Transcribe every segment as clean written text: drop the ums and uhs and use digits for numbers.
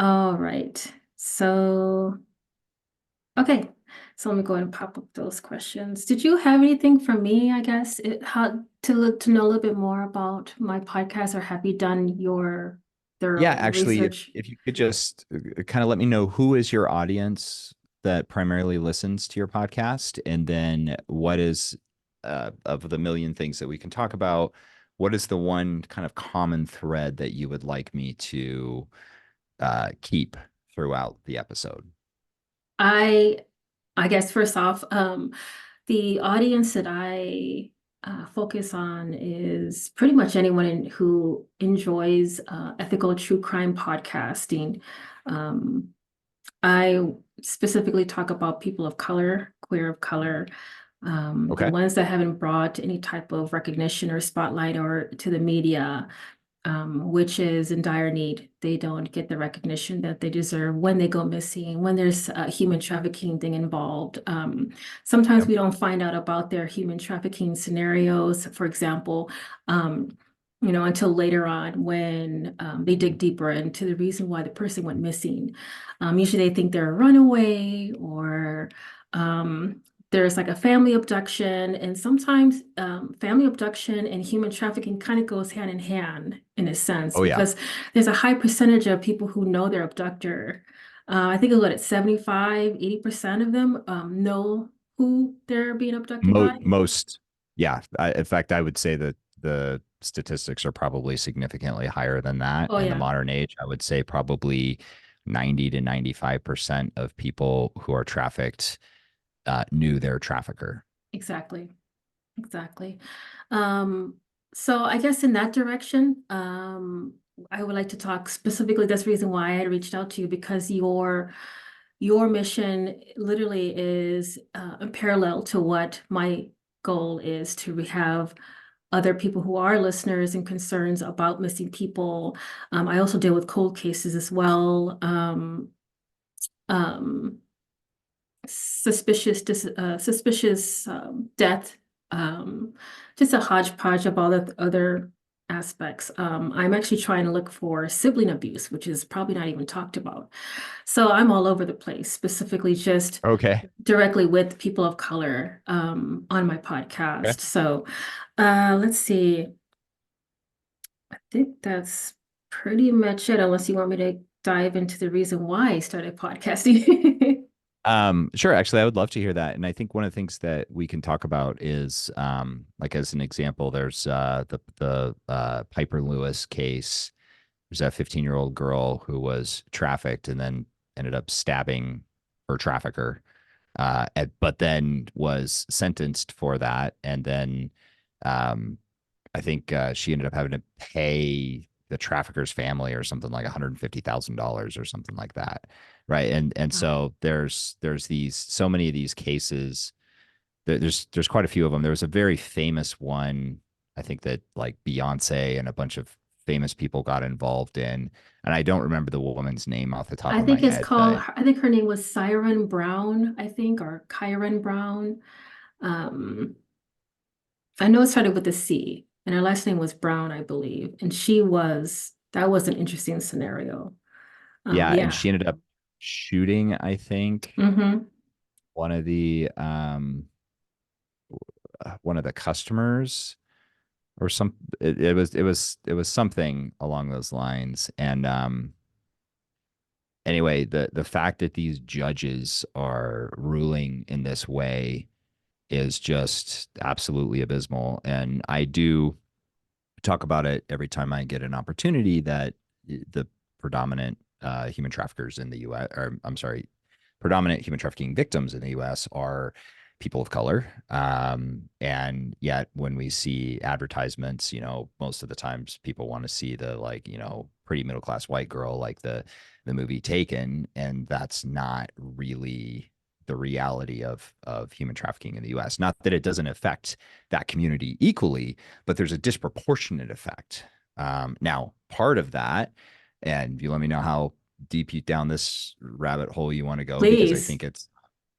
All right. So, okay. So let me go ahead and pop up those questions. Did you have anything for me, I guess, how to know a little bit more about my podcast, or have you done your Yeah, thorough actually, if research? if you could just kind of let me know who is your audience that primarily listens to your podcast, and then what is of the million things that we can talk about, what is the one kind of common thread that you would like me to keep throughout the episode? I I guess first off, the audience that I focus on is pretty much anyone who enjoys ethical true crime podcasting. Um, I specifically talk about people of color, queer of color, the Okay. ones that haven't brought any type of recognition or spotlight or to the media, which is in dire need. They don't get the recognition that they deserve when they go missing, when there's a human trafficking thing involved. Sometimes Yep. we don't find out about their human trafficking scenarios, for example, until later on when they dig deeper into the reason why the person went missing. Usually they think they're a runaway or um, there's like a family abduction, and sometimes family abduction and human trafficking kind of goes hand in hand in a sense, Oh yeah. because there's a high percentage of people who know their abductor. I think it's 75, 80% of them know who they're being abducted by. Most, yeah. In fact, I would say that the statistics are probably significantly higher than that. Oh In the yeah, modern age, I would say probably 90 to 95% of people who are trafficked knew their trafficker. exactly. Exactly. Um, so I guess in that direction, I would like to talk specifically. That's the reason why I had reached out to you, because your mission literally is parallel to what my goal is, to have other people who are listeners and concerns about missing people. I also deal with cold cases as well. Um, suspicious death, um, just a hodgepodge of all the other aspects. I'm actually trying to look for sibling abuse, which is probably not even talked about. So I'm all over the place, specifically just Okay. directly with people of color on my Okay. podcast. So let's see. I think that's pretty much it, unless you want me to dive into the reason why I started podcasting. Sure. Actually, I would love to hear that. And I think one of the things that we can talk about is, like as an example, there's the Piper Lewis case. There's that 15-year-old girl who was trafficked and then ended up stabbing her trafficker, but then was sentenced for that. And then um, I think she ended up having to pay the trafficker's family or something like $150,000 or something like that. Right. And Wow. so there's these so many of these cases. There's quite a few of them. There was a very famous one, I think that like Beyonce and a bunch of famous people got involved in, and I don't remember the woman's name off the top I of my think it's head, called, but I think her name was Siren Brown, I think, or Kyron Brown. Um, I know it started with a C, and her last name was Brown, I believe. And that was an interesting scenario. yeah, and Yeah. she ended up shooting, I think, Mm-hmm. one of the one of the customers or some it was something along those lines. And anyway, the fact that these judges are ruling in this way is just absolutely abysmal. And I do talk about it every time I get an opportunity that the predominant human traffickers in the US, or I'm sorry, predominant human trafficking victims in the US are people of color. And yet when we see advertisements, most of the times people want to see the like, pretty middle class white girl like the movie Taken, and that's not really the reality of human trafficking in the US. Not that it doesn't affect that community equally, but there's a disproportionate effect. Now, part of that, and you let me know how deep you down this rabbit hole you want to go, because I Please. think it's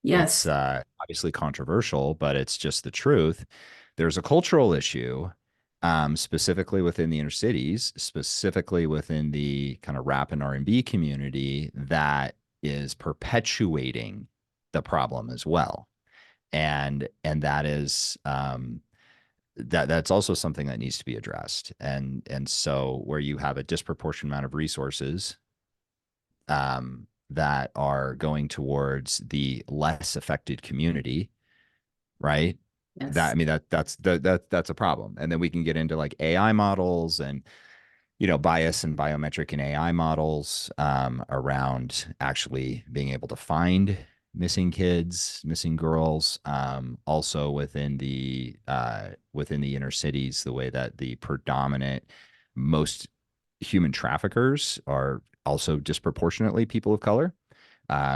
Yes. obviously controversial, but it's just the truth. There's a cultural issue specifically within the inner cities, specifically within the kind of rap and R&B community that is perpetuating the problem as well. And that is that's also something that needs to be addressed. And so where you have a disproportionate amount of resources that are going towards the less affected community, right? That I Yes. mean that's a problem. And then we can get into like AI models and bias and biometric and AI models around actually being able to find missing kids, missing girls. Also within the inner cities, the way that the predominant most human traffickers are also disproportionately people of color,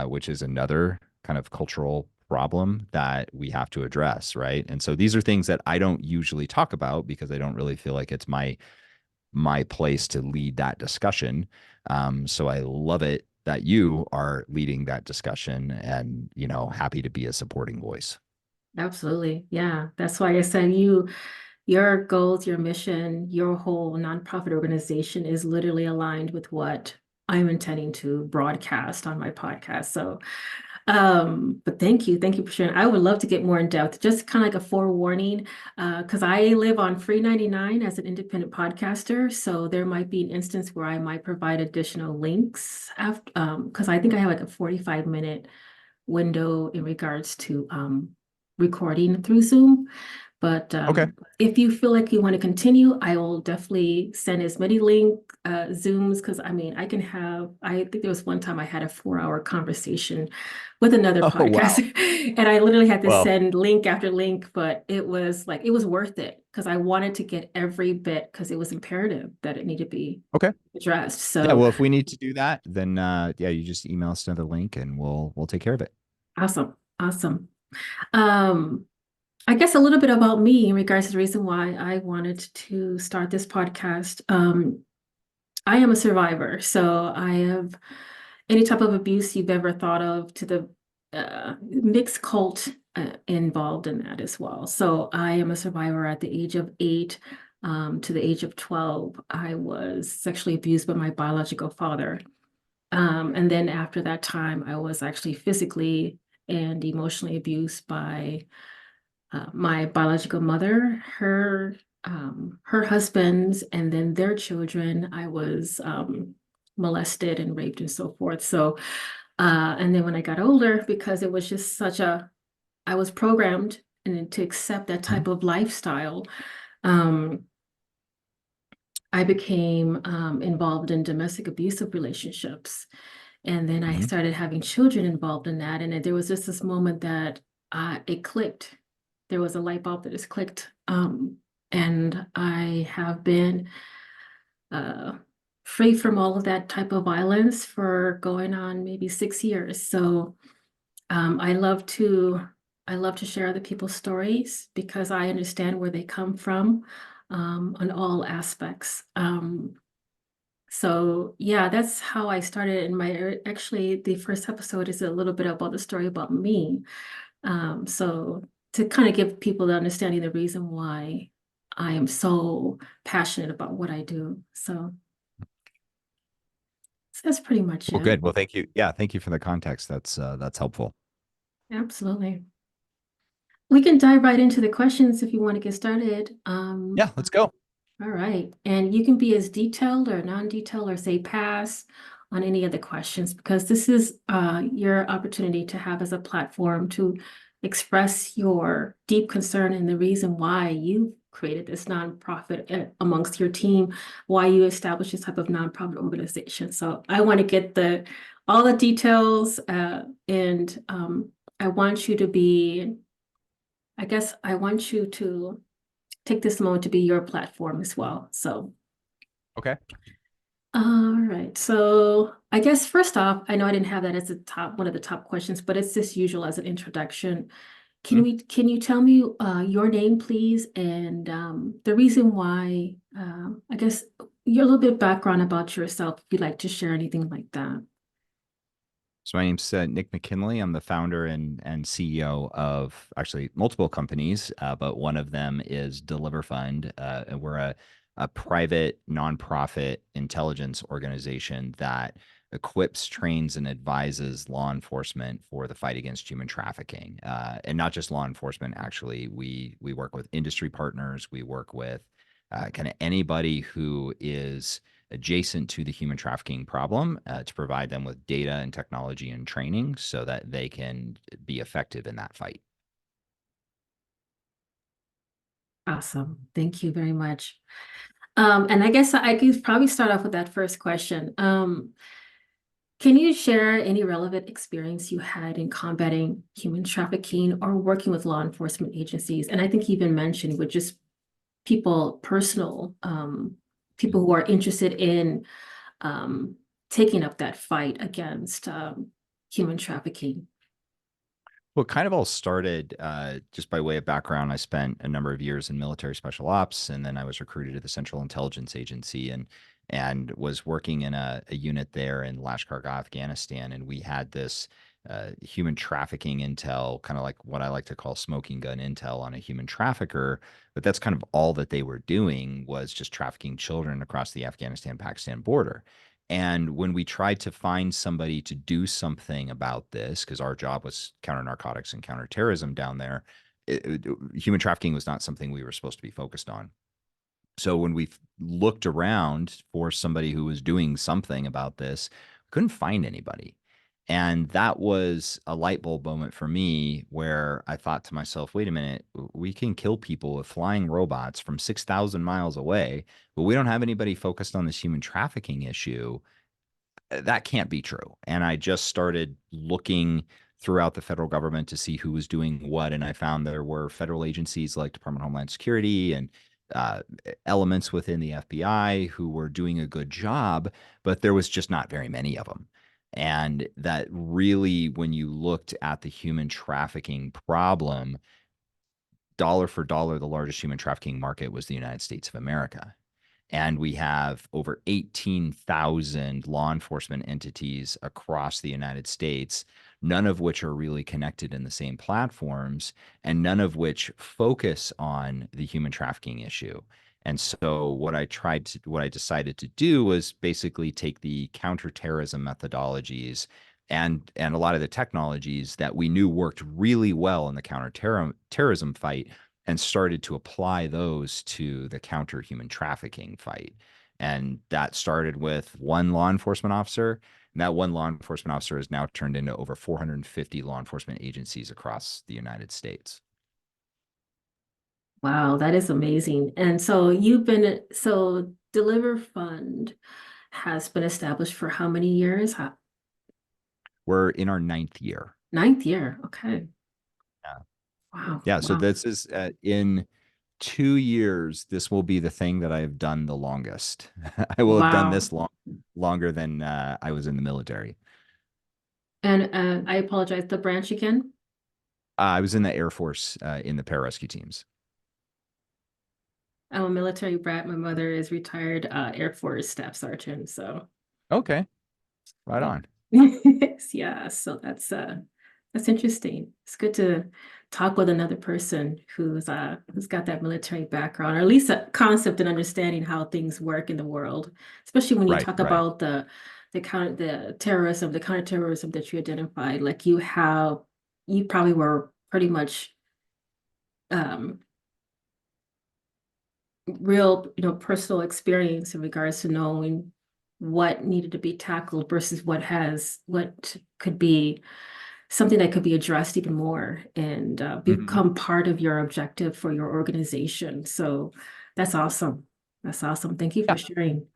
which is another kind of cultural problem that we have to address, right? And so these are things that I don't usually talk about because I don't really feel like it's my place to lead that discussion. So I love it that you are leading that discussion and, happy to be a supporting voice. Absolutely. Yeah. That's why I said your goals, your mission, your whole nonprofit organization is literally aligned with what I'm intending to broadcast on my podcast. So, but thank you. Thank you for sharing. I would love to get more in depth, just kind of like a forewarning, because I live on free 99 as an independent podcaster. So there might be an instance where I might provide additional links after, because I think I have like a 45-minute window in regards to recording through Zoom. But Okay. if you feel like you want to continue, I will definitely send as many link Zooms because I mean, I think there was one time I had a 4-hour conversation with another Oh, wow. podcaster and I literally had to Well, send link after link, but it was worth it because I wanted to get every bit because it was imperative that it needed to be okay. addressed. Yeah, So well, if we need to do that, then yeah, you just email us another link and we'll take care of it. awesome. Awesome. Um, I guess a little bit about me in regards to the reason why I wanted to start this podcast. I am a survivor, so I have any type of abuse you've ever thought of to the mixed cult involved in that as well. So I am a survivor at the age of 8 to the age of 12. I was sexually abused by my biological father. And then after that time, I was actually physically and emotionally abused by my biological mother, her husbands, and then their children. I was molested and raped and so forth. So, and then when I got older, because it was just I was programmed and to accept that Mhm. type of lifestyle. Um, I became involved in domestic abusive relationships. And then I Mhm. started having children involved in that. And there was just this moment that it clicked. There was a light bulb that just clicked. And I have been uh, free from all of that type of violence for going on maybe 6 years. So um, I love to I love to share other people's stories because I understand where they come from on all aspects. So yeah, that's how I started. And actually the first episode is a little bit about the story about me. So to kind of give people the understanding the reason why I am so passionate about what I do. So that's pretty much Well, it. good. Well, thank you. Yeah, thank you for the context. That's helpful. Absolutely. We can dive right into the questions if you want to get started. Yeah, let's go. All right. And you can be as detailed or non-detailed or say pass on any of the questions because this is your opportunity to have as a platform to express your deep concern and the reason why you created this nonprofit amongst your team, why you established this type of nonprofit organization. So I want to get all the details and I want you to be, I guess I want you to take this moment to be your platform as well. So, Okay. all right. So I guess first off, I know I didn't have that as one of the top questions, but it's just usual as an introduction. Mhm. Can you tell me your name, please, and the reason why? I guess you're a little bit background about yourself if you'd like to share anything like that. So my name's Nick McKinley. I'm the founder and CEO of actually multiple companies, but one of them is DeliverFund. And we're a private nonprofit intelligence organization that equips, trains, and advises law enforcement for the fight against human trafficking. And not just law enforcement, actually, we work with industry partners. We work with kind of anybody who is adjacent to the human trafficking problem to provide them with data and technology and training so that they can be effective in that fight. Awesome. Thank you very much. And I guess I could probably start off with that first question. Can you share any relevant experience you had in combating human trafficking or working with law enforcement agencies? And I think you even mentioned with just people, people who are interested in um, taking up that fight against human trafficking. Well, it kind of all started just by way of background. I spent a number of years in military special ops, and then I was recruited to the Central Intelligence Agency and was working in a unit there in Lashkar, Afghanistan. And we had this human trafficking intel, kind of like what I like to call smoking gun intel on a human trafficker. But that's kind of all that they were doing was just trafficking children across the Afghanistan-Pakistan border. And when we tried to find somebody to do something about this, because our job was counter narcotics and counterterrorism down there, human trafficking was not something we were supposed to be focused on. So when we looked around for somebody who was doing something about this, couldn't find anybody. And that was a light bulb moment for me where I thought to myself, wait a minute, we can kill people with flying robots from 6,000 miles away, but we don't have anybody focused on this human trafficking issue. That can't be true. And I just started looking throughout the federal government to see who was doing what. And I found there were federal agencies like Department of Homeland Security and uh, elements within the FBI who were doing a good job, but there was just not very many of them. And that really, when you looked at the human trafficking problem, dollar for dollar, the largest human trafficking market was the United States of America. And we have over 18,000 law enforcement entities across the United States, none of which are really connected in the same platforms, and none of which focus on the human trafficking issue. And so what I decided to do was basically take the counterterrorism methodologies and a lot of the technologies that we knew worked really well in the counterterrorism fight and started to apply those to the counter human trafficking fight. And that started with one law enforcement officer. And that one law enforcement officer has now turned into over 450 law enforcement agencies across the United States. Wow, that is amazing. And so Deliver Fund has been established for how many years? We're in our ninth year. Ninth year. Okay. Yeah. Wow. Yeah. So Wow. this is in 2 years, this will be the thing that I have done the longest. I will have done Wow. this longer than I was in the military. And I apologize, the branch again? I was in the Air Force in the pararescue teams. I'm a military brat. My mother is retired Air Force Staff Sergeant. So Okay, right on. yeah, so that's interesting. It's good to talk with another person who's got that military background, or at least a concept and understanding how things work in the world, especially when you Right, talk right. about the counterterrorism that you identified. Like you probably were pretty much um real, personal experience in regards to knowing what needed to be tackled versus what could be something that could be addressed even more and Mhm. become part of your objective for your organization. So that's awesome. That's awesome. Thank you Yeah. for sharing.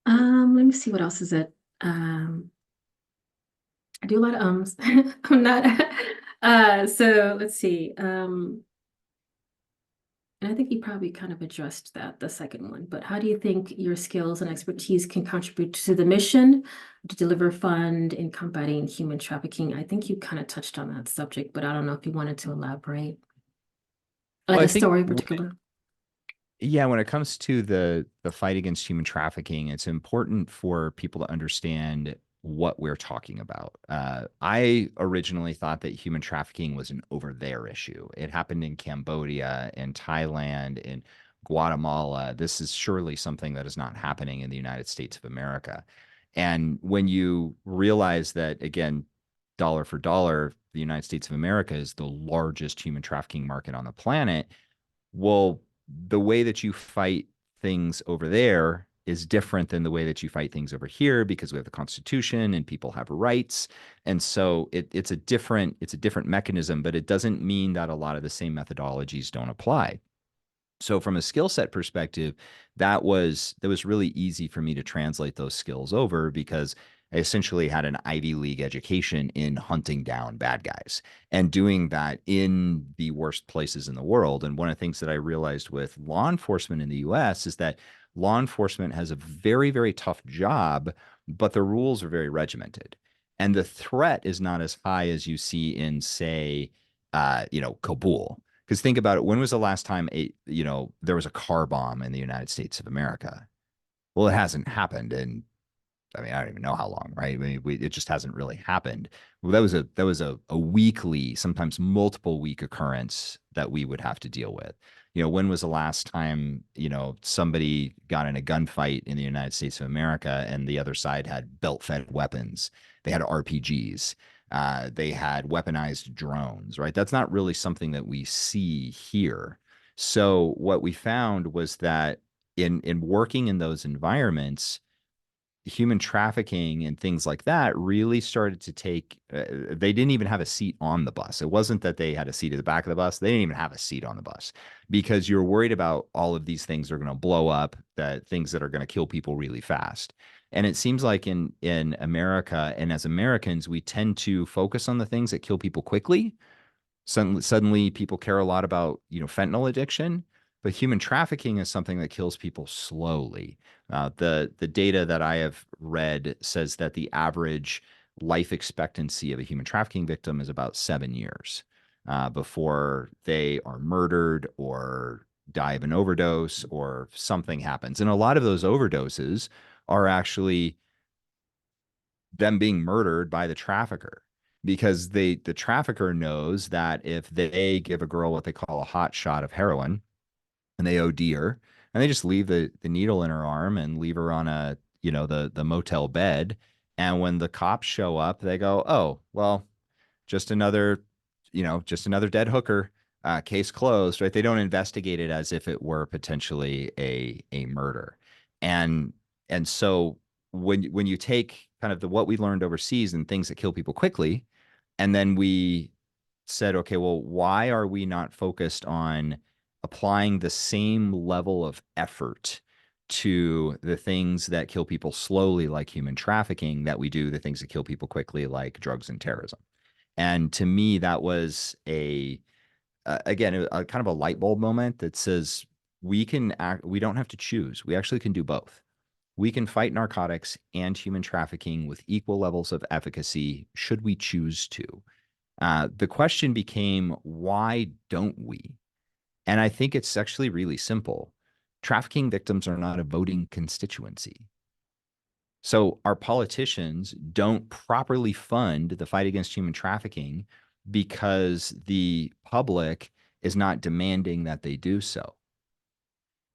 Let me see what else is it. I do a lot of ums. I'm not so let's see. And I think you probably kind of addressed that, the second one, but how do you think your skills and expertise can contribute to the mission to deliver fund in combating human trafficking? I think you kind of touched on that subject, but I don't know if you wanted to elaborate. Like Well, I a think story in particular. yeah, when it comes to the fight against human trafficking, it's important for people to understand what we're talking about. I originally thought that human trafficking was an over there issue. It happened in Cambodia, in Thailand, in Guatemala. This is surely something that is not happening in the United States of America. And when you realize that, again, dollar for dollar, the United States of America is the largest human trafficking market on the planet, well, the way that you fight things over there is different than the way that you fight things over here because we have the Constitution and people have rights. And so it's a different mechanism, but it doesn't mean that a lot of the same methodologies don't apply. So from a skill set perspective, that was really easy for me to translate those skills over because I essentially had an Ivy League education in hunting down bad guys and doing that in the worst places in the world. And one of the things that I realized with law enforcement in the US is that law enforcement has a very, very tough job, but the rules are very regimented. And the threat is not as high as you see in, say, Kabul. Because think about it, when was the last time there was a car bomb in the United States of America? Well, it hasn't happened in, I mean, I don't even know how long, right? I mean, it just hasn't really happened. Well, that was a weekly, sometimes multiple week occurrence that we would have to deal with. When was the last time, somebody got in a gunfight in the United States of America and the other side had belt-fed weapons? They had RPGs. They had weaponized drones, right? That's not really something that we see here. So what we found was that in working in those environments, human trafficking and things like that really started to take they didn't even have a seat on the bus. It wasn't that they had a seat at the back of the bus. They didn't even have a seat on the bus because you're worried about all of these things are going to blow up, that things that are going to kill people really fast. And it seems like in America and as Americans, we tend to focus on the things that kill people quickly. Suddenly people care a lot about, fentanyl addiction, but human trafficking is something that kills people slowly. The data that I have read says that the average life expectancy of a human trafficking victim is about 7 years before they are murdered or die of an overdose or something happens. And a lot of those overdoses are actually them being murdered by the trafficker because the trafficker knows that if they give a girl what they call a hot shot of heroin and they OD her and they just leave the needle in her arm and leave her on the motel bed. And when the cops show up, they go, oh, well, just another, just another dead hooker, case closed, right? They don't investigate it as if it were potentially a murder. And and so when you take kind of what we learned overseas and things that kill people quickly, and then we said, okay, well, why are we not focused on applying the same level of effort to the things that kill people slowly, like human trafficking, that we do the things that kill people quickly, like drugs and terrorism? And to me, that was again, a kind of a light bulb moment that says we don't have to choose. We actually can do both. We can fight narcotics and human trafficking with equal levels of efficacy should we choose to. The question became, why don't we? And I think it's actually really simple. Trafficking victims are not a voting constituency. So our politicians don't properly fund the fight against human trafficking because the public is not demanding that they do so.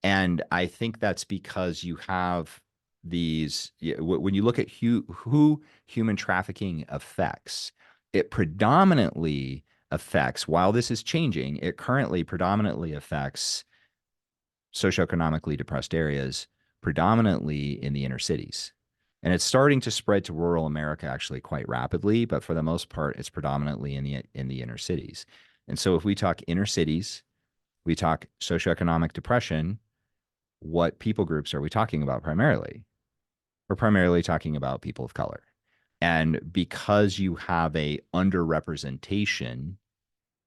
And I think that's because you have when you look at who human trafficking affects, it predominantly affects, while this is changing, it currently predominantly affects socioeconomically depressed areas, predominantly in the inner cities. And it's starting to spread to rural America actually quite rapidly, but for the most part, it's predominantly in the inner cities. And so if we talk inner cities, we talk socioeconomic depression, what people groups are we talking about primarily? We're primarily talking about people of color. And because you have a underrepresentation,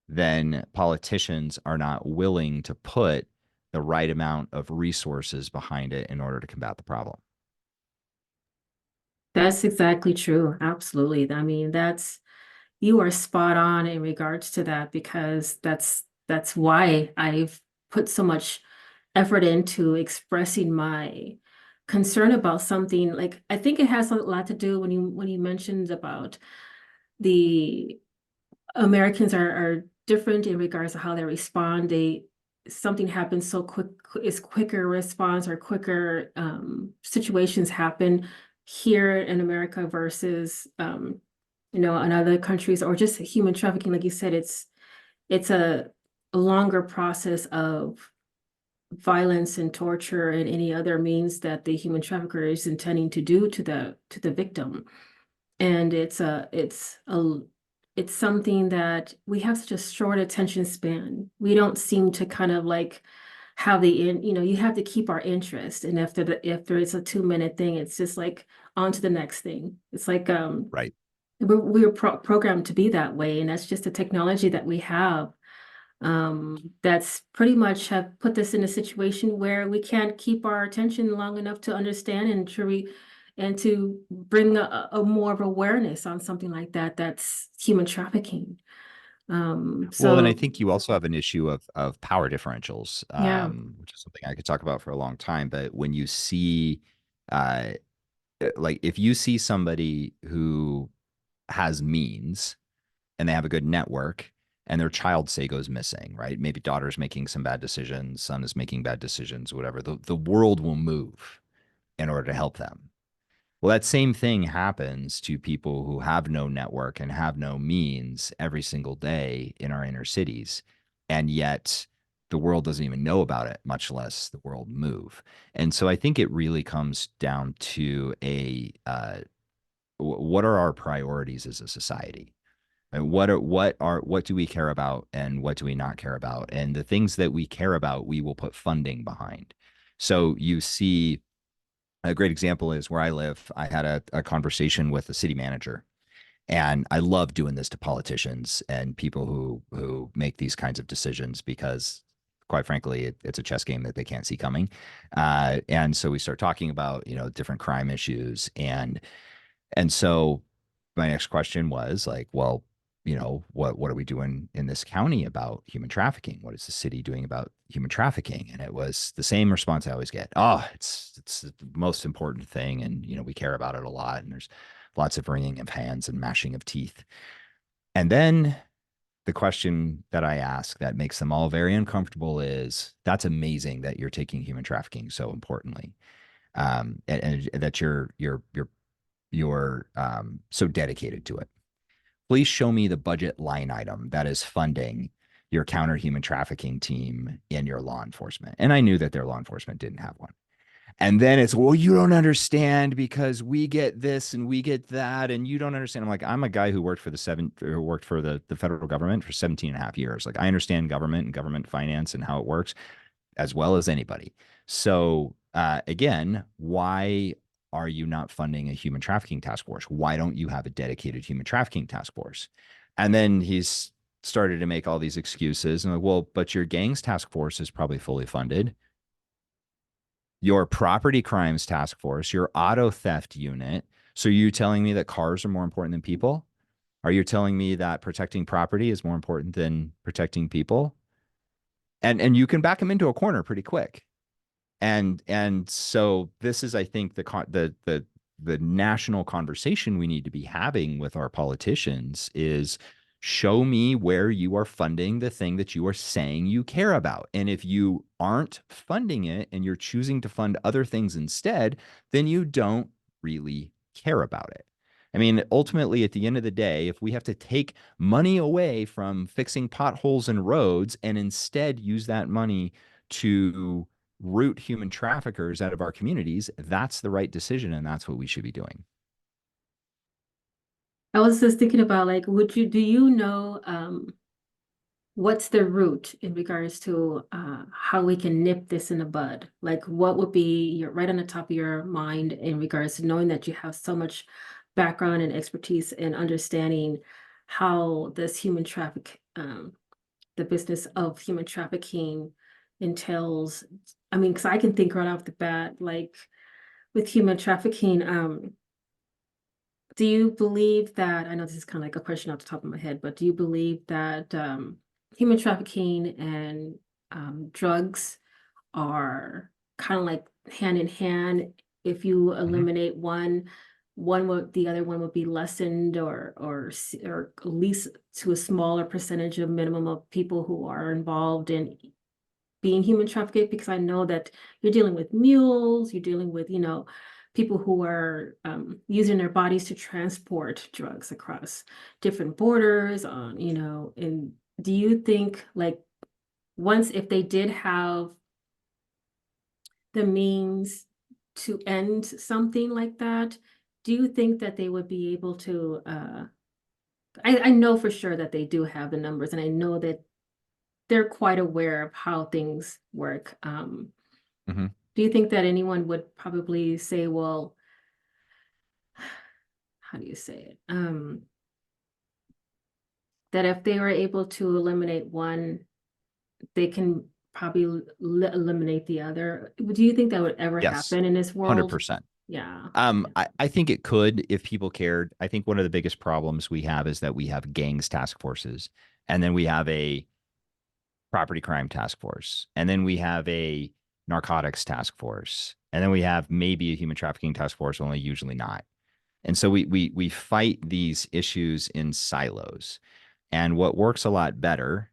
then politicians are not willing to put the right amount of resources behind it in order to combat the problem. That's exactly true. Absolutely. I mean, you are spot on in regards to that because that's why I've put so much effort into expressing my concerned about something, like I think it has a lot to do when you mentioned about the Americans are different in regards to how they respond. Something happens so quick, is quicker response or quicker situations happen here in America versus in other countries, or just human trafficking. Like you said, it's a longer process of violence and torture and any other means that the human trafficker is intending to do to the victim. And it's something that we have such a short attention span. We don't seem to kind of like have you have to keep our interest. And if there is a 2 minute thing, it's just like on to the next thing. It's like Right. we're programmed to be that way, and that's just the technology that we have. That's pretty much have put us in a situation where we can't keep our attention long enough to understand and to bring a more of awareness on something like that. That's human trafficking. Well, and I So think you also have an issue of power differentials, yeah, which is something I could talk about for a long time. But when you see, uh, like, if you see somebody who has means and they have a good network, and their child, say, goes missing, right? Maybe daughter's making some bad decisions, son is making bad decisions, whatever. The world will move in order to help them. Well, that same thing happens to people who have no network and have no means every single day in our inner cities. And yet the world doesn't even know about it, much less the world move. And so I think it really comes down to what are our priorities as a society? And what do we care about and what do we not care about? And the things that we care about, we will put funding behind. So you see a great example is where I live. I had a conversation with the city manager, and I love doing this to politicians and people who make these kinds of decisions because, quite frankly, it's a chess game that they can't see coming. And so we start talking about different crime issues, and so my next question was like, well, what are we doing in this county about human trafficking? What is the city doing about human trafficking? And it was the same response I always get. Oh, it's the most important thing, and we care about it a lot, and there's lots of wringing of hands and mashing of teeth. And then the question that I ask that makes them all very uncomfortable is, that's amazing that you're taking human trafficking so importantly, and that you're so dedicated to it. Please show me the budget line item that is funding your counter human trafficking team in your law enforcement. And I knew that their law enforcement didn't have one. And then it's, well, you don't understand because we get this and we get that, and you don't understand. I'm like, I'm a guy who worked for the federal government for 17 and a half years. Like, I understand government and government finance and how it works as well as anybody. So again, why are you not funding a human trafficking task force? Why don't you have a dedicated human trafficking task force? And then he's started to make all these excuses. And I'm like, well, but your gangs task force is probably fully funded. Your property crimes task force, your auto theft unit. So you telling me that cars are more important than people? Are you telling me that protecting property is more important than protecting people? And you can back them into a corner pretty quick. And so this is, I think, the national conversation we need to be having with our politicians is, show me where you are funding the thing that you are saying you care about. And if you aren't funding it and you're choosing to fund other things instead, then you don't really care about it. I mean, ultimately, at the end of the day, if we have to take money away from fixing potholes and roads and instead use that money to root human traffickers out of our communities, that's the right decision, and that's what we should be doing. I was just thinking about like, do you know what's the route in regards to how we can nip this in the bud? Like, what would be your right on the top of your mind in regards to knowing that you have so much background and expertise in understanding how this the business of human trafficking entails? I mean, because I can think right off the bat, like with human trafficking, do you believe that, I know this is kind of like a question off the top of my head, but do you believe that human trafficking and drugs are kind of like hand in hand if you Mhm. eliminate one, the other one would be lessened, or at least to a smaller percentage of minimum of people who are involved in being human trafficked, because I know that you're dealing with mules, you're dealing with, people who are using their bodies to transport drugs across different borders and do you think, like, once if they did have the means to end something like that, do you think that they would be able to I know for sure that they do have the numbers, and I know that they're quite aware of how things work. Mhm. Do you think that anyone would probably say, well, how do you say it? That if they were able to eliminate one, they can probably eliminate the other. Do you think that would ever Yes, happen in this world? 100%. Yeah. I think it could if people cared. I think one of the biggest problems we have is that we have gangs task forces, and then we have a property crime task force, and then we have a narcotics task force, and then we have maybe a human trafficking task force, only usually not. And so we fight these issues in silos. And what works a lot better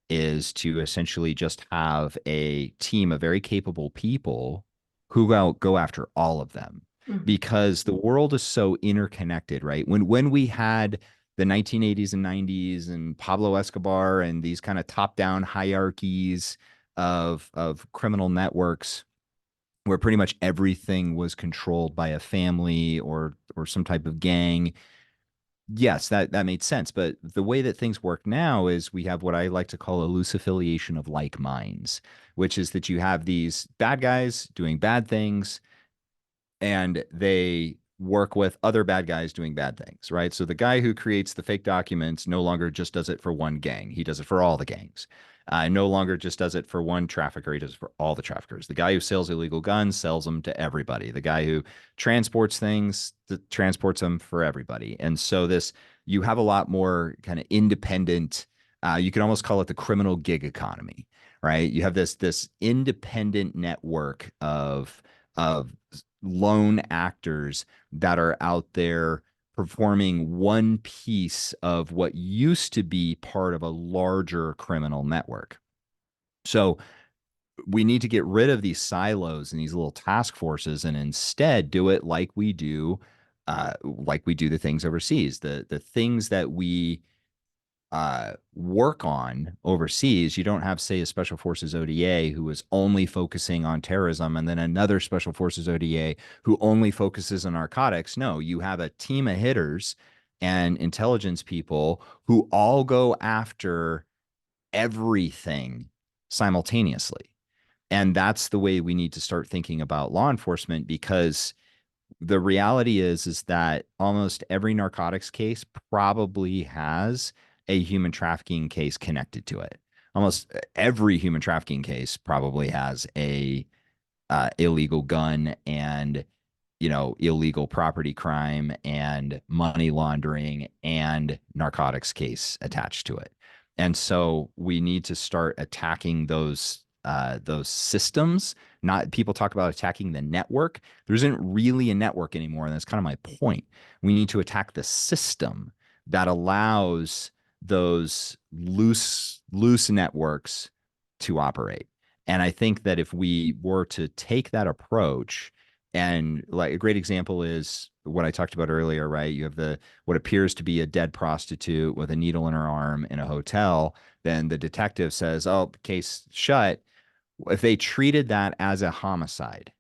is to essentially just have a team of very capable people who go after all of them, Mhm. because the world is so interconnected, right? When we had the 1980s and 90s and Pablo Escobar and these kind of top-down hierarchies of criminal networks where pretty much everything was controlled by a family or some type of gang. Yes, that made sense. But the way that things work now is we have what I like to call a loose affiliation of like minds, which is that you have these bad guys doing bad things and they work with other bad guys doing bad things, right? So the guy who creates the fake documents no longer just does it for one gang, he does it for all the gangs. No longer just does it for one trafficker, he does it for all the traffickers. The guy who sells illegal guns sells them to everybody. The guy who transports things transports them for everybody. And so this, you have a lot more kind of independent, you can almost call it the criminal gig economy, right? You have this independent network of lone actors that are out there performing one piece of what used to be part of a larger criminal network. So we need to get rid of these silos and these little task forces and instead do it like we do the things overseas. The things that we work on overseas. You don't have, say, a Special Forces ODA who is only focusing on terrorism and then another Special Forces ODA who only focuses on narcotics. No, you have a team of hitters and intelligence people who all go after everything simultaneously. And that's the way we need to start thinking about law enforcement, because the reality is that almost every narcotics case probably has a human trafficking case connected to it. Almost every human trafficking case probably has a illegal gun and illegal property crime and money laundering and narcotics case attached to it. And so we need to start attacking those systems. Not, people talk about attacking the network. There isn't really a network anymore, and that's kind of my point. We need to attack the system that allows those loose networks to operate. And I think that if we were to take that approach, and like a great example is what I talked about earlier, right? You have the what appears to be a dead prostitute with a needle in her arm in a hotel. Then the detective says, "Oh, case shut." If they treated that as a homicide,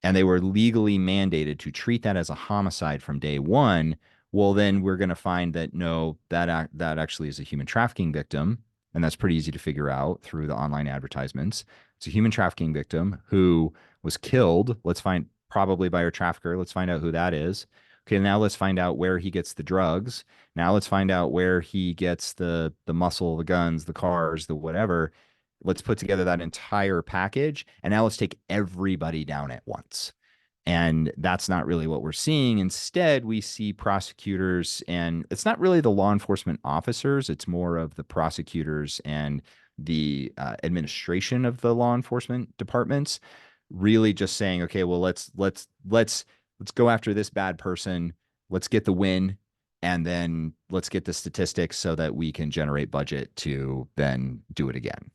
and they were legally mandated to treat that as a homicide from day one, well, then we're going to find that no, that actually is a human trafficking victim, and that's pretty easy to figure out through the online advertisements. It's a human trafficking victim who was killed. Let's find, probably by her trafficker. Let's find out who that is. Okay, now let's find out where he gets the drugs. Now let's find out where he gets the muscle, the guns, the cars, the whatever. Let's put together that entire package. And now let's take everybody down at once. And that's not really what we're seeing. Instead, we see prosecutors, and it's not really the law enforcement officers, it's more of the prosecutors and the administration of the law enforcement departments really just saying, okay, well, let's go after this bad person. Let's get the win. And then let's get the statistics so that we can generate budget to then do it again.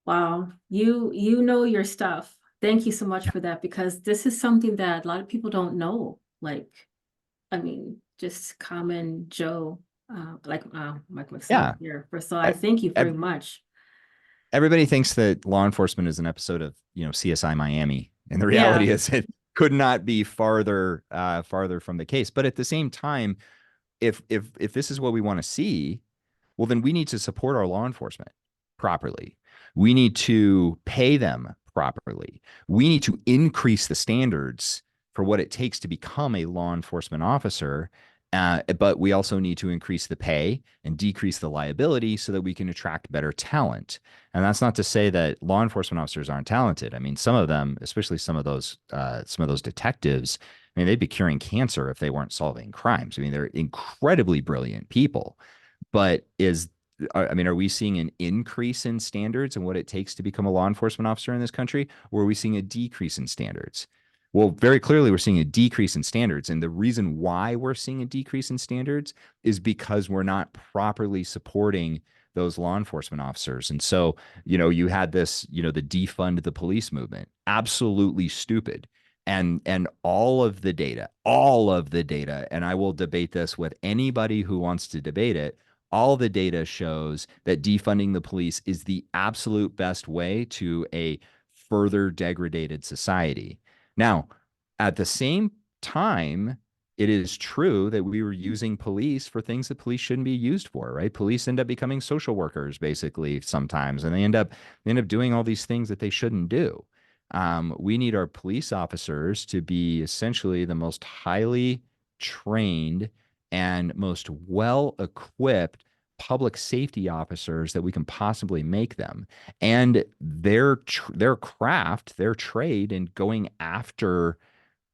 Wow, you know your stuff. Thank you so much for that, because this is something that a lot of people don't know. Like, I mean, just common Joe, like myself Yeah. here. So I thank you very much. Everybody thinks that Law Enforcement is an episode of, CSI Miami, and the Yeah. reality is it could not be farther from the case. But at the same time, if this is what we want to see, well, then we need to support our law enforcement properly. We need to pay them properly. We need to increase the standards for what it takes to become a law enforcement officer. But we also need to increase the pay and decrease the liability so that we can attract better talent. And that's not to say that law enforcement officers aren't talented. I mean, some of them, especially some of those detectives, I mean, they'd be curing cancer if they weren't solving crimes. I mean, they're incredibly brilliant people. But are we seeing an increase in standards and what it takes to become a law enforcement officer in this country? Or are we seeing a decrease in standards? Well, very clearly, we're seeing a decrease in standards. And the reason why we're seeing a decrease in standards is because we're not properly supporting those law enforcement officers. And so, you had this, the defund the police movement, absolutely stupid. And all of the data, and I will debate this with anybody who wants to debate it, all the data shows that defunding the police is the absolute best way to a further degraded society. Now, at the same time, it is true that we were using police for things that police shouldn't be used for, right? Police end up becoming social workers basically sometimes, and they end up doing all these things that they shouldn't do. We need our police officers to be essentially the most highly trained and most well equipped public safety officers that we can possibly make them. And their craft, their trade in going after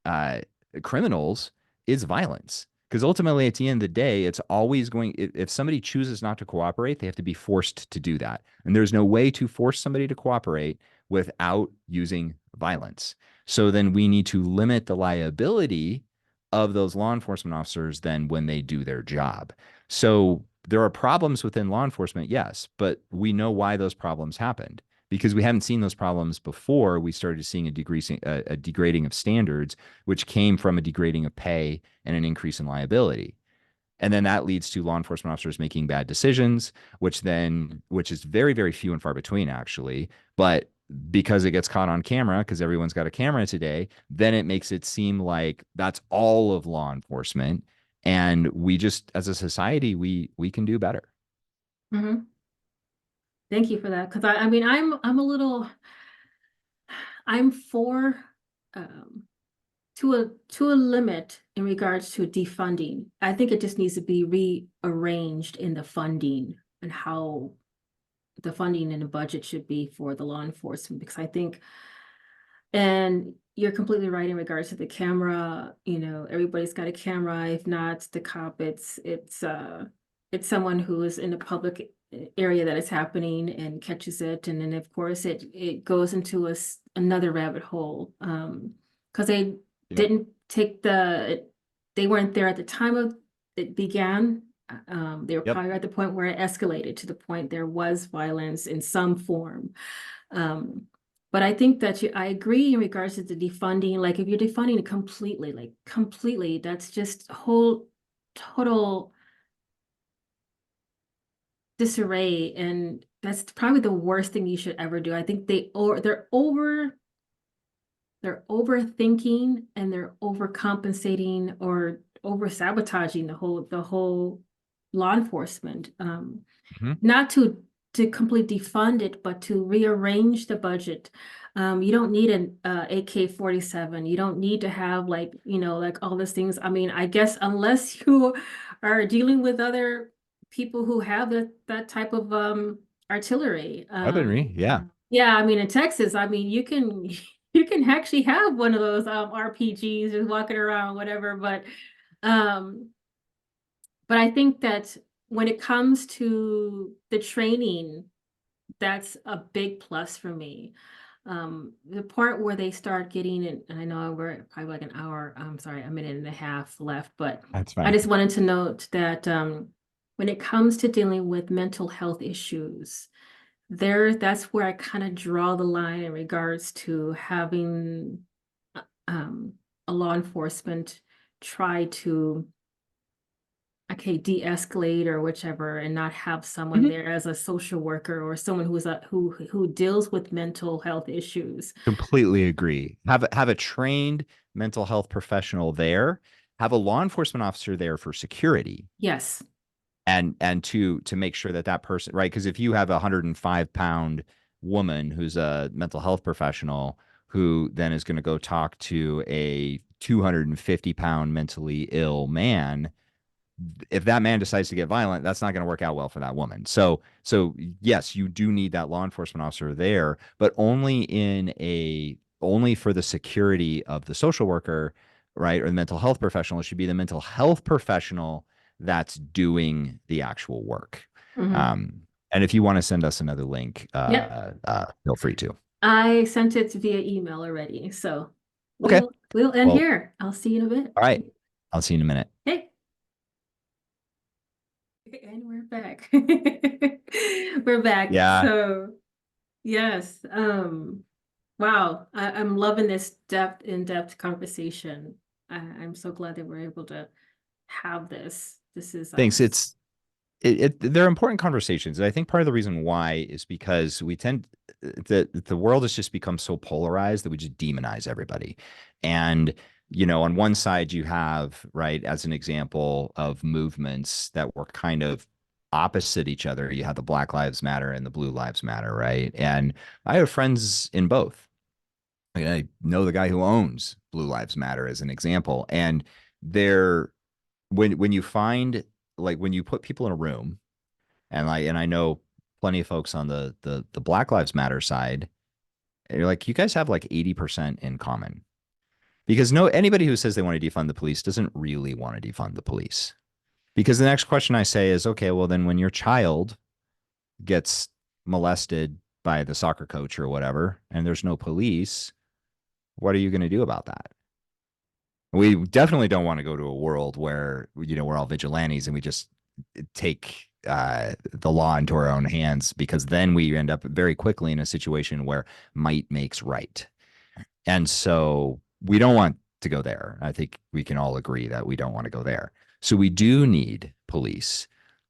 uh, criminals is violence. Because ultimately, at the end of the day, it's always going, if somebody chooses not to cooperate, they have to be forced to do that. And there's no way to force somebody to cooperate without using violence. So then we need to limit the liability of those law enforcement officers then when they do their job. So there are problems within law enforcement, yes, but we know why those problems happened because we haven't seen those problems before we started seeing a degrading of standards, which came from a degrading of pay and an increase in liability. And then that leads to law enforcement officers making bad decisions, which is very, very few and far between, actually. But because it gets caught on camera, because everyone's got a camera today, then it makes it seem like that's all of law enforcement. And we just, as a society, we can do better. Mhm. Thank you for that. Because I mean, I'm for um, to a limit in regards to defunding. I think it just needs to be rearranged in the funding and how the funding and the budget should be for the law enforcement, because I think, and you're completely right in regards to the camera, everybody's got a camera. If not the cop, it's someone who is in the public area that is happening and catches it. And then of course it goes into another rabbit hole. Because Yep. didn't take they weren't there at the time of it began. They were Yep. probably at the point where it escalated to the point there was violence in some form. Um, but I think that I agree in regards to the defunding. Like if you're defunding it completely, like completely, that's just whole total disarray, and that's probably the worst thing you should ever do. I think they're overthinking and they're overcompensating or over sabotaging the whole law enforcement. Mhm. Not to completely defund it, but to rearrange the budget. You don't need an AK-47. You don't need to have like all these things. I mean, I guess unless you are dealing with other people who have that type of artillery. Weaponry. Yeah. Yeah, I mean in Texas, I mean you can you can actually have one of those RPGs just walking around, whatever, um but I think that when it comes to the training, that's a big plus for me. The part where they start getting it, and I know we're at probably like an hour, I'm sorry, a minute and a half left, but That's I fine. just wanted to note that when it comes to dealing with mental health issues, that's where I kind of draw the line in regards to having um, a law enforcement try to, okay, de-escalate or whichever, and not have someone Mhm. there as a social worker or someone who deals with mental health issues. Completely agree. Have a trained mental health professional there. Have a law enforcement officer there for security, Yes. and to make sure that that person, right? Because if you have a 105-pound woman who's a mental health professional who then is going to go talk to a 250-pound mentally ill man, if that man decides to get violent, that's not going to work out well for that woman. So yes, you do need that law enforcement officer there, but only for the security of the social worker, right? Or the mental health professional. It should be the mental health professional that's doing the actual work. Hmm. Um, and if you want to send us another link, Yep. feel free to. I sent it via email already. So Okay. we'll end Well, here. I'll see you in a bit. all right. I'll see you in a minute. Hey. And we're back. We're back. Yeah. So yes. Wow. I'm loving this in-depth conversation. I'm so glad that we're able to have this. This is Thanks. They're important conversations. And I think part of the reason why is because we tend the world has just become so polarized that we just demonize everybody. And on one side you have, right, as an example of movements that were kind of opposite each other. You have the Black Lives Matter and the Blue Lives Matter, right? And I have friends in both. I know the guy who owns Blue Lives Matter as an example. And they're when you find, like, when you put people in a room, and I know plenty of folks on the Black Lives Matter side. And you're like, you guys have like 80% in common, because no anybody who says they want to defund the police doesn't really want to defund the police. Because the next question I say is, okay, well then when your child gets molested by the soccer coach or whatever, and there's no police, what are you going to do about that? We definitely don't want to go to a world where we're all vigilantes and we just take the law into our own hands, because then we end up very quickly in a situation where might makes right. And so we don't want to go there. I think we can all agree that we don't want to go there. So we do need police.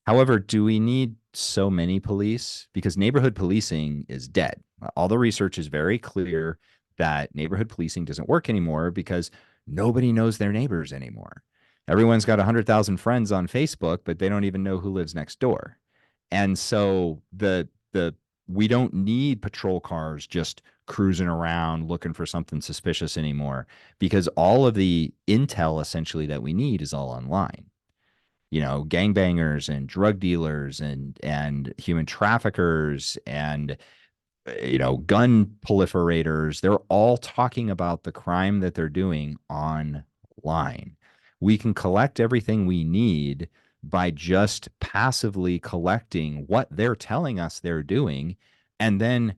However, do we need so many police? Because neighborhood policing is dead. All the research is very clear that neighborhood policing doesn't work anymore because nobody knows their neighbors anymore. Everyone's got 100,000 friends on Facebook, but they don't even know who lives next door. And so the we don't need patrol cars just cruising around looking for something suspicious anymore, because all of the intel essentially that we need is all online. Gangbangers and drug dealers and human traffickers and gun proliferators, they're all talking about the crime that they're doing online. We can collect everything we need by just passively collecting what they're telling us they're doing and then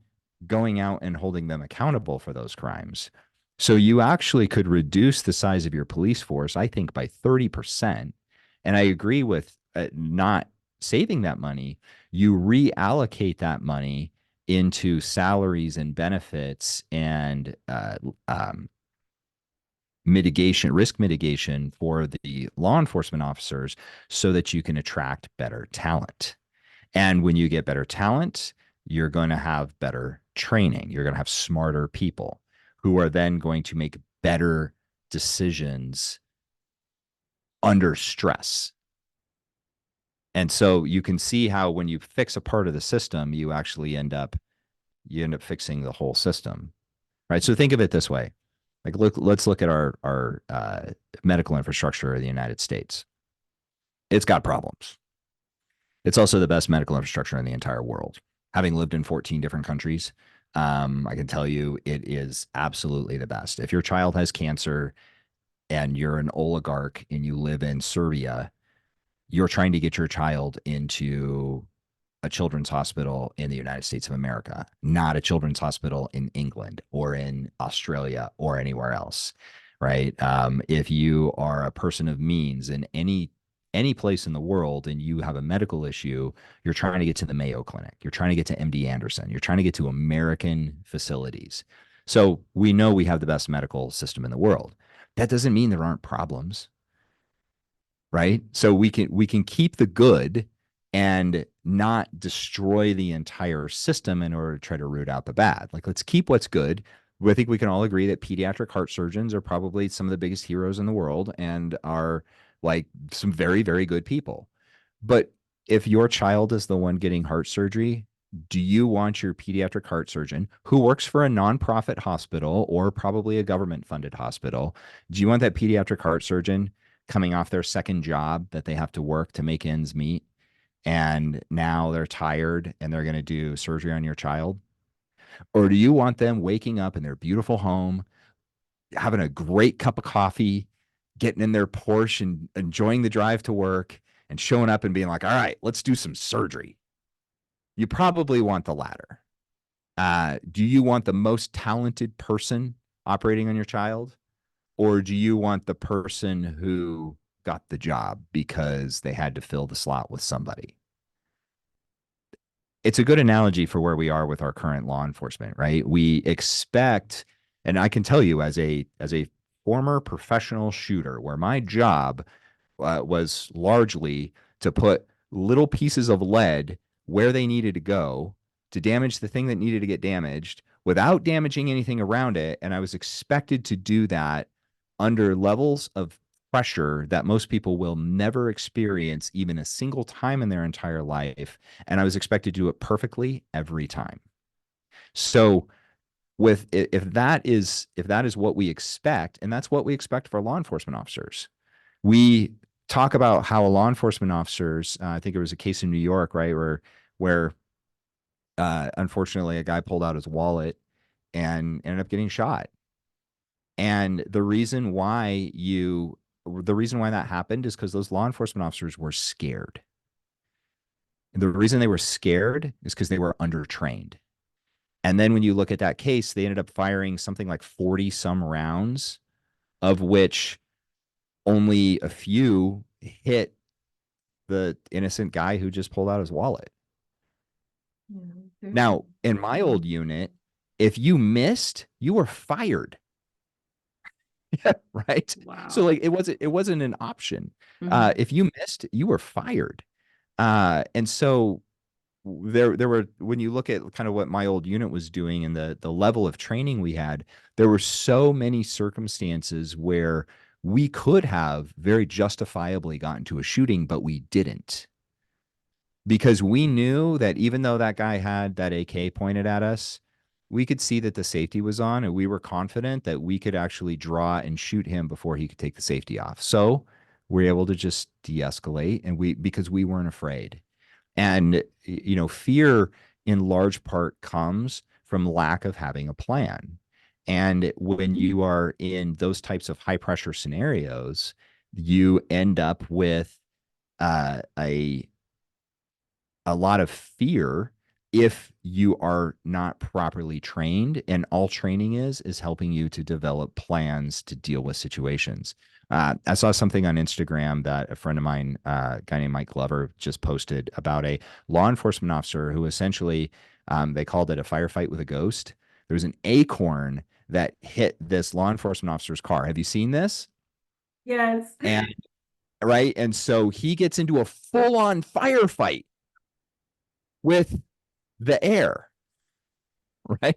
going out and holding them accountable for those crimes. So you actually could reduce the size of your police force, I think, by 30%. And I agree with not saving that money. You reallocate that money into salaries and benefits and risk mitigation for the law enforcement officers, so that you can attract better talent. And when you get better talent, you're going to have better training. You're going to have smarter people who are then going to make better decisions under stress. And so you can see how when you fix a part of the system, you end up fixing the whole system, right? So think of it this way: like, let's look at our medical infrastructure of the United States. It's got problems. It's also the best medical infrastructure in the entire world. Having lived in 14 different countries, I can tell you it is absolutely the best. If your child has cancer and you're an oligarch and you live in Serbia, you're trying to get your child into a children's hospital in the United States of America, not a children's hospital in England or in Australia or anywhere else, right? If you are a person of means in any place in the world and you have a medical issue, you're trying to get to the Mayo Clinic, you're trying to get to MD Anderson, you're trying to get to American facilities. So we know we have the best medical system in the world. That doesn't mean there aren't problems, right? So we can keep the good and not destroy the entire system in order to try to root out the bad. Like, let's keep what's good. I think we can all agree that pediatric heart surgeons are probably some of the biggest heroes in the world and are like some very, very good people. But if your child is the one getting heart surgery, do you want your pediatric heart surgeon who works for a nonprofit hospital or probably a government funded hospital? Do you want that pediatric heart surgeon coming off their second job that they have to work to make ends meet? And now they're tired and they're going to do surgery on your child? Or do you want them waking up in their beautiful home, having a great cup of coffee, getting in their Porsche and enjoying the drive to work and showing up and being like, all right, let's do some surgery? You probably want the latter. Do you want the most talented person operating on your child? Or do you want the person who got the job because they had to fill the slot with somebody? It's a good analogy for where we are with our current law enforcement, right? We expect, and I can tell you as a former professional shooter, where my job was largely to put little pieces of lead where they needed to go to damage the thing that needed to get damaged without damaging anything around it. And I was expected to do that under levels of pressure that most people will never experience even a single time in their entire life. And I was expected to do it perfectly every time. So with if that is what we expect, and that's what we expect for law enforcement officers, we talk about how a law enforcement officers, I think there was a case in New York, right, where unfortunately a guy pulled out his wallet and ended up getting shot. And the reason why that happened is because those law enforcement officers were scared. And the reason they were scared is because they were undertrained. And then when you look at that case, they ended up firing something like 40 some rounds, of which only a few hit the innocent guy who just pulled out his wallet. Yeah, very Now, true. in my old unit, if you missed, you were fired. Right? So Wow. like it wasn't an option. Hmm. If you missed, you were fired. And so there were, when you look at kind of what my old unit was doing and the level of training we had, there were so many circumstances where we could have very justifiably gotten to a shooting, but we didn't, because we knew that even though that guy had that AK pointed at us, we could see that the safety was on, and we were confident that we could actually draw and shoot him before he could take the safety off. So we're able to just de-escalate, and because we weren't afraid. And fear in large part comes from lack of having a plan. And when you are in those types of high pressure scenarios, you end up with a lot of fear if you are not properly trained. And all training is helping you to develop plans to deal with situations. I saw something on Instagram that a friend of mine, a guy named Mike Glover, just posted about a law enforcement officer who essentially, they called it a firefight with a ghost. There was an acorn that hit this law enforcement officer's car. Have you seen this? Yes. And right. And so he gets into a full on firefight with the air, right?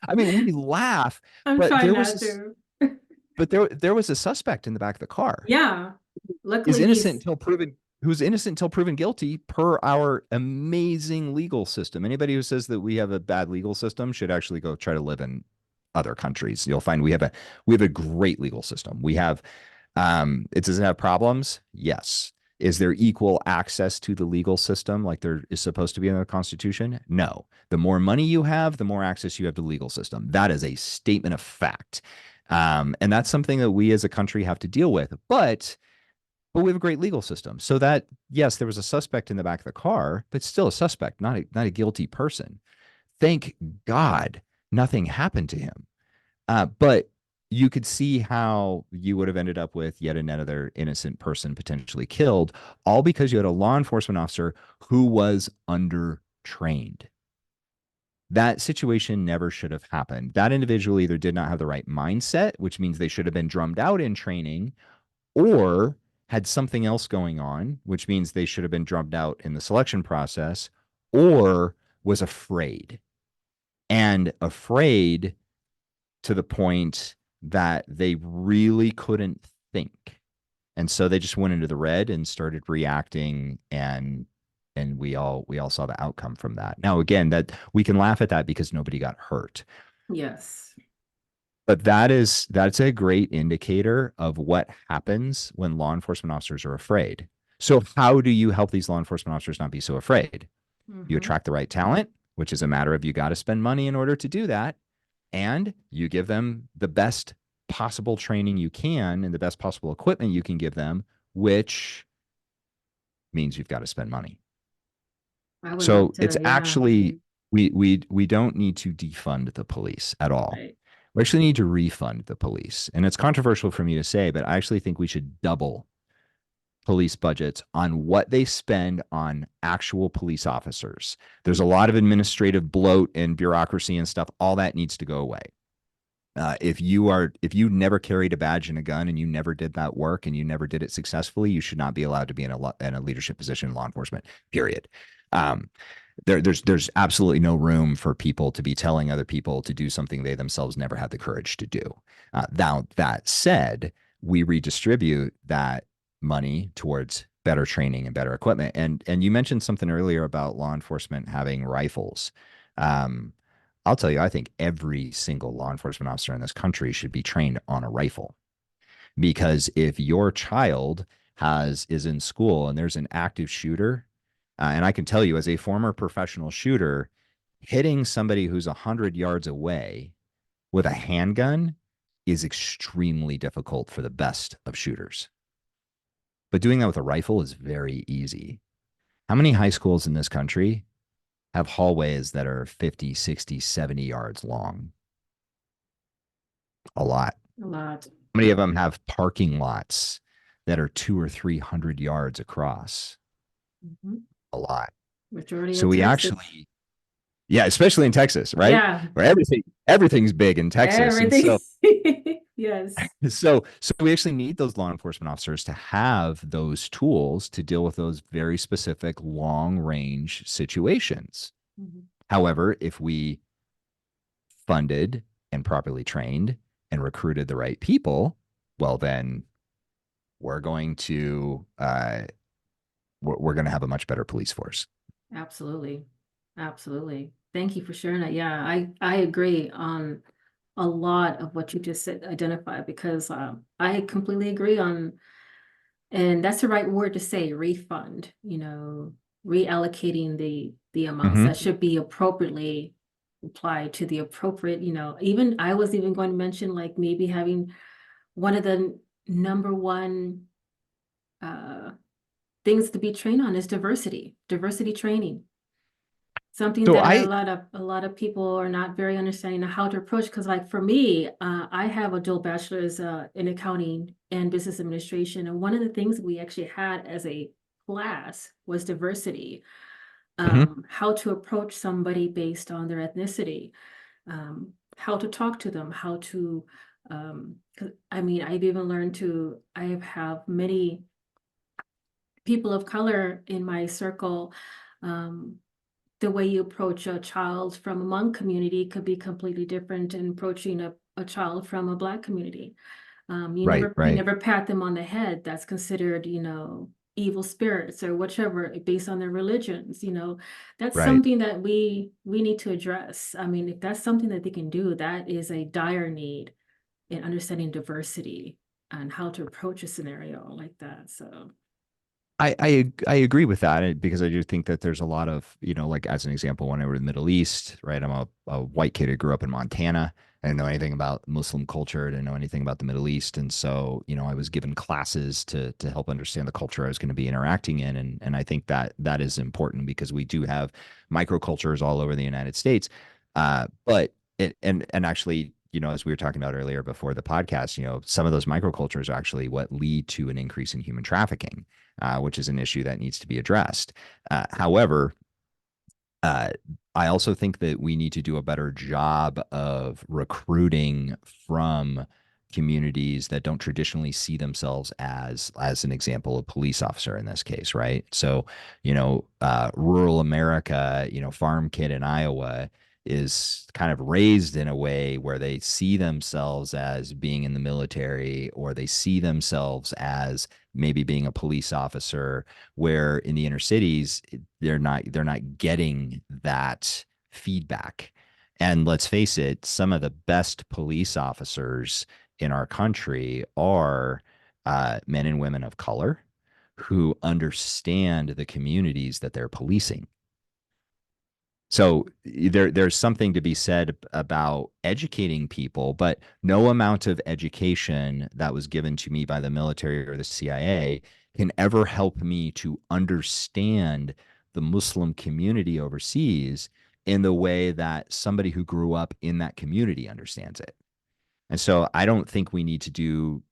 I mean, we laugh, I'm but trying there was not to. there was a suspect in the back of the car. Yeah. Is Luckily, innocent he's, until proven Who's innocent until proven guilty per our amazing legal system. Anybody who says that we have a bad legal system should actually go try to live in other countries. You'll find we have a great legal system. We have it doesn't have problems. Yes. Is there equal access to the legal system like there is supposed to be in the Constitution? No. The more money you have, the more access you have to the legal system. That is a statement of fact. And that's something that we as a country have to deal with. But but we have a great legal system. So that, yes, there was a suspect in the back of the car, but still a suspect, not a guilty person. Thank God nothing happened to him. But you could see how you would have ended up with yet another innocent person potentially killed, all because you had a law enforcement officer who was undertrained. That situation never should have happened. That individual either did not have the right mindset, which means they should have been drummed out in training, or had something else going on, which means they should have been drummed out in the selection process, or was afraid. And afraid to the point that they really couldn't think. And so they just went into the red and started reacting, and we all saw the outcome from that. Now again, that we can laugh at that because nobody got hurt. Yes. But that's a great indicator of what happens when law enforcement officers are afraid. So how do you help these law enforcement officers not be so afraid? You Mm-hmm. attract the right talent, which is a matter of you got to spend money in order to do that. And you give them the best possible training you can and the best possible equipment you can give them, which means you've got to spend money. I would love So to, it's yeah. actually we don't need to defund the police at all. Right. We actually need to refund the police. And it's controversial for me to say, but I actually think we should double police budgets on what they spend on actual police officers. There's a lot of administrative bloat and bureaucracy and stuff. All that needs to go away. If you never carried a badge and a gun and you never did that work and you never did it successfully, you should not be allowed to be in a leadership position in law enforcement. Period. Um, there's absolutely no room for people to be telling other people to do something they themselves never had the courage to do. Now that said, we redistribute that money towards better training and better equipment. And you mentioned something earlier about law enforcement having rifles. Um, I'll tell you, I think every single law enforcement officer in this country should be trained on a rifle. Because if your child is in school and there's an active shooter, and I can tell you as a former professional shooter, hitting somebody who's 100 yards away with a handgun is extremely difficult for the best of shooters. But doing that with a rifle is very easy. How many high schools in this country have hallways that are 50, 60, 70 yards long? A lot. A lot. How many of them have parking lots that are 200 or 300 yards across? Mm-hmm. A lot. Majority So of we Texas. actually, yeah, especially in Texas, right? Yeah. Where everything's big in Texas. And Everything. so Yes. so we actually need those law enforcement officers to have those tools to deal with those very specific long range situations. Mhm. However, if we funded and properly trained and recruited the right people, well, then we're going to we're going to have a much better police force. Absolutely. Absolutely. Thank you for sharing that. Yeah, I agree on a lot of what you just said, identified, because I completely agree on, and that's the right word to say, refund, reallocating the amounts Mm-hmm. that should be appropriately applied to the appropriate, even I was even going to mention like maybe having one of the number one uh things to be trained on is diversity training. Something So that I a lot of people are not very understanding of how to approach. Because like for me, I have a dual bachelor's in accounting and business administration, and one of the things we actually had as a class was diversity. mhm. How to approach somebody based on their ethnicity, how to talk to them, how to 'cause, I mean, I've even learned to, I have many people of color in my circle. Um, the way you approach a child from a Hmong community could be completely different in approaching a child from a Black community. Right, You right, never pat them on the head. That's considered, evil spirits or whichever, based on their religions. That's right. something that we need to address. I mean, if that's something that they can do, that is a dire need in understanding diversity and how to approach a scenario like that. So, I agree with that because I do think that there's a lot of, like as an example, when I were in the Middle East, right? I'm a white kid who grew up in Montana. I didn't know anything about Muslim culture. I didn't know anything about the Middle East. And so, I was given classes to help understand the culture I was going to be interacting in. And I think that that is important because we do have microcultures all over the United States. But and actually, as we were talking about earlier before the podcast, some of those microcultures are actually what lead to an increase in human trafficking, which is an issue that needs to be addressed. However, uh, I also think that we need to do a better job of recruiting from communities that don't traditionally see themselves as an example, a police officer in this case, right? So, rural America, farm kid in Iowa is kind of raised in a way where they see themselves as being in the military, or they see themselves as maybe being a police officer, where in the inner cities they're not getting that feedback. And let's face it, some of the best police officers in our country are men and women of color who understand the communities that they're policing. So there's something to be said about educating people, but no amount of education that was given to me by the military or the CIA can ever help me to understand the Muslim community overseas in the way that somebody who grew up in that community understands it. And so I don't think we need to do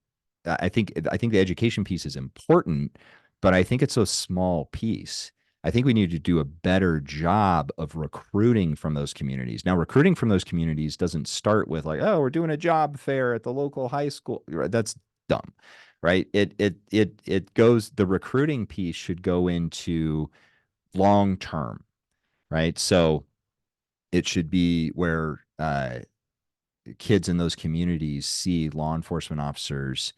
I think the education piece is important, but I think it's a small piece. I think we need to do a better job of recruiting from those communities. Now, recruiting from those communities doesn't start with like, oh, we're doing a job fair at the local high school. Right? That's dumb, right? It goes. The recruiting piece should go into long term, right? So it should be where kids in those communities see law enforcement officers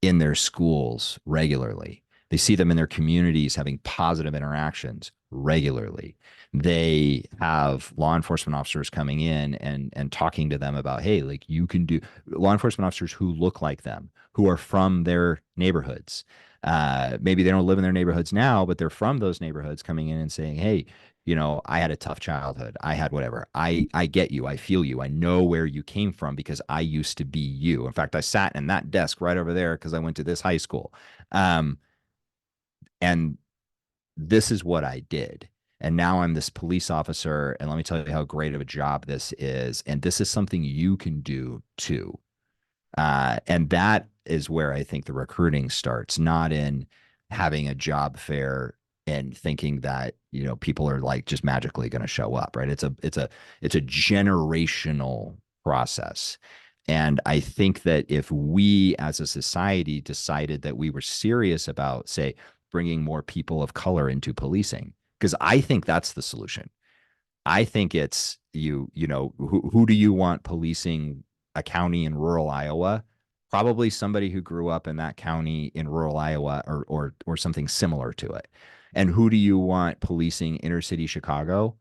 in their schools regularly. They see them in their communities having positive interactions regularly. They have law enforcement officers coming in and talking to them about, hey, like you can do law enforcement officers who look like them, who are from their neighborhoods. Maybe they don't live in their neighborhoods now, but they're from those neighborhoods coming in and saying, hey, I had a tough childhood. I had whatever. I get you. I feel you. I know where you came from because I used to be you. In fact, I sat in that desk right over there because I went to this high school. Um, and this is what I did. And now I'm this police officer. And let me tell you how great of a job this is. And this is something you can do too. And that is where I think the recruiting starts, not in having a job fair and thinking that, people are like just magically going to show up, right? It's a generational process. And I think that if we as a society decided that we were serious about, say, bringing more people of color into policing, because I think that's the solution. I think it's who do you want policing a county in rural Iowa? Probably somebody who grew up in that county in rural Iowa, or something similar to it. And who do you want policing inner city Chicago?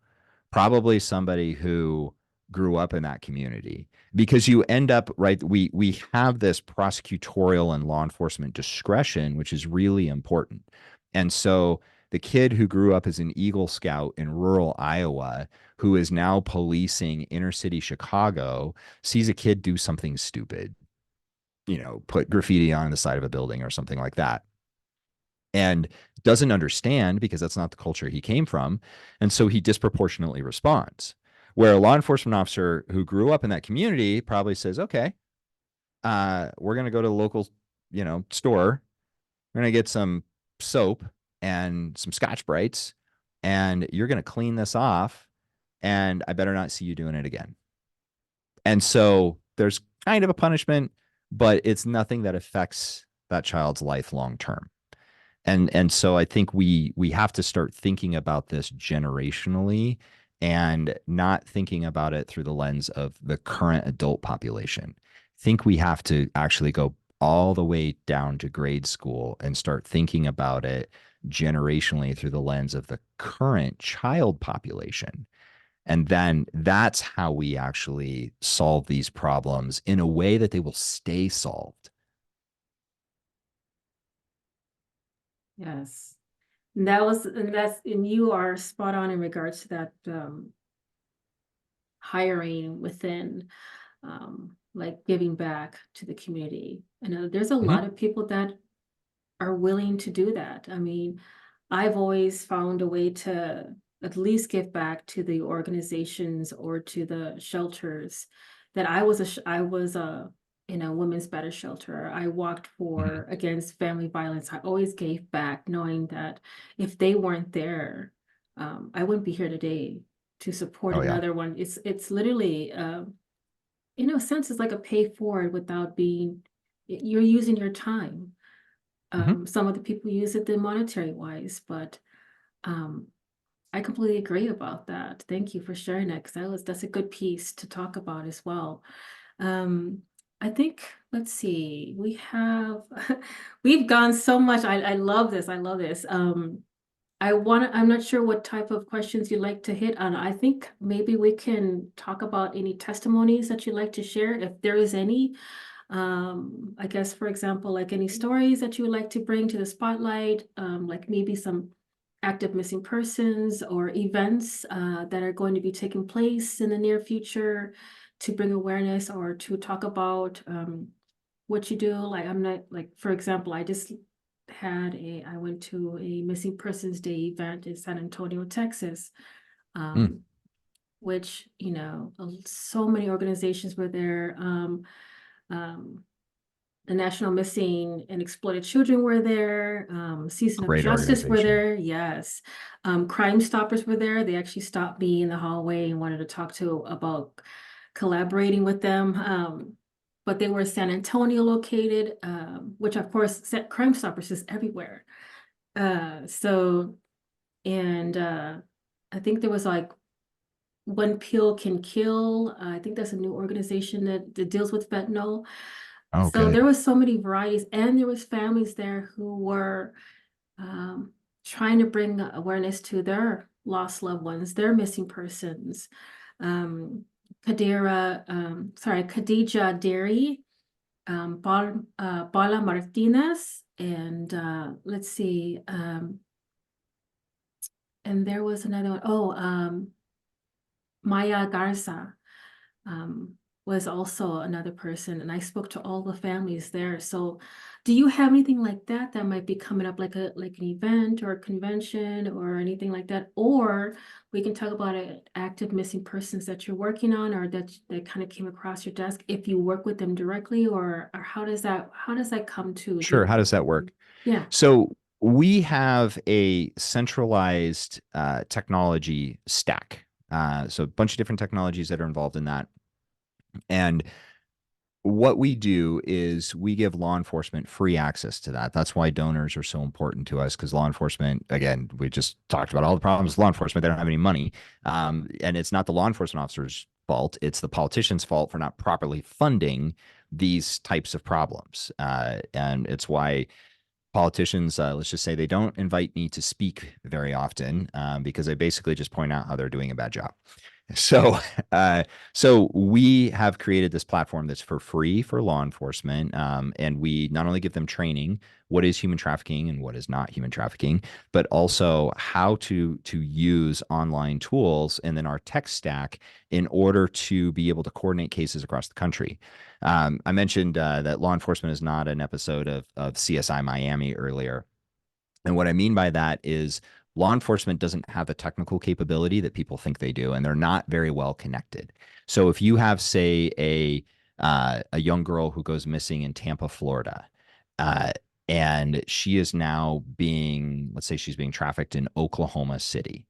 Probably somebody who grew up in that community, because you end up, right, we have this prosecutorial and law enforcement discretion, which is really important. And so the kid who grew up as an Eagle Scout in rural Iowa, who is now policing inner city Chicago, sees a kid do something stupid, put graffiti on the side of a building or something like that, and doesn't understand because that's not the culture he came from. And so he disproportionately responds. Where a law enforcement officer who grew up in that community probably says, okay, we're going to go to the local, store. We're going to get some soap and some Scotch Brights, and you're going to clean this off. And I better not see you doing it again. And so there's kind of a punishment, but it's nothing that affects that child's life long term. And so I think we have to start thinking about this generationally and not thinking about it through the lens of the current adult population. I think we have to actually go all the way down to grade school and start thinking about it generationally through the lens of the current child population. And then that's how we actually solve these problems in a way that they will stay solved. Yes. And you are spot on in regards to that hiring within. like giving back to the community. And there's a Mhm. lot of people that are willing to do that. I mean, I've always found a way to at least give back to the organizations or to the shelters that I was a in a women's better shelter. I walked Mhm. for against family violence. I always gave back, knowing that if they weren't there, I wouldn't be here today to support Oh yeah. another one. It's literally, in a sense, it's like a pay forward without being. You're using your time. Mhm. Some of the people use it the monetary wise, but um, I completely agree about that. Thank you for sharing that, because that's a good piece to talk about as well. Um, I think, let's see, we have we've gone so much. I love this. I love this. I'm not sure what type of questions you'd like to hit on. I think maybe we can talk about any testimonies that you'd like to share, if there is any. I guess, for example, like any stories that you would like to bring to the spotlight, like maybe some active missing persons or events that are going to be taking place in the near future to bring awareness or to talk about what you do. Like, I'm not, like, for example, I went to a missing persons day event in San Antonio, Texas, Mm. um, which, so many organizations were there. Um, the National Missing and Exploited Children were there. Season of Great Justice were organization. there. Yes. Crime Stoppers were there. They actually stopped me in the hallway and wanted to talk to about collaborating with them. But they were San Antonio located, which of course Crime Stoppers is everywhere. So and I think there was like One Pill Can Kill. I think that's a new organization that deals with fentanyl. Oh, So there good. was so many varieties, and there was families there who were um, trying to bring awareness to their lost loved ones, their missing persons. Um, Khadija Derry, Paula Martinez, and let's see, and there was another one. Oh, Maya Garza. um, was also another person, and I spoke to all the families there. So, do you have anything like that that might be coming up, like an event or a convention or anything like that? Or we can talk about active missing persons that you're working on, or that kind of came across your desk. If you work with them directly, or how does that come to Sure. the How does that work? yeah. So we have a centralized technology stack. So a bunch of different technologies that are involved in that. And what we do is we give law enforcement free access to that. That's why donors are so important to us, because law enforcement, again, we just talked about all the problems with law enforcement. They don't have any money. And it's not the law enforcement officer's fault. It's the politician's fault for not properly funding these types of problems. And it's why politicians, let's just say, they don't invite me to speak very often, because I basically just point out how they're doing a bad job. So, uh, so we have created this platform that's for free for law enforcement, and we not only give them training, what is human trafficking and what is not human trafficking, but also how to use online tools and then our tech stack in order to be able to coordinate cases across the country. I mentioned that law enforcement is not an episode of CSI Miami earlier. And what I mean by that is law enforcement doesn't have the technical capability that people think they do, and they're not very well connected. So if you have, say, a young girl who goes missing in Tampa, Florida, uh, and she is now being, let's say, she's being trafficked in Oklahoma City.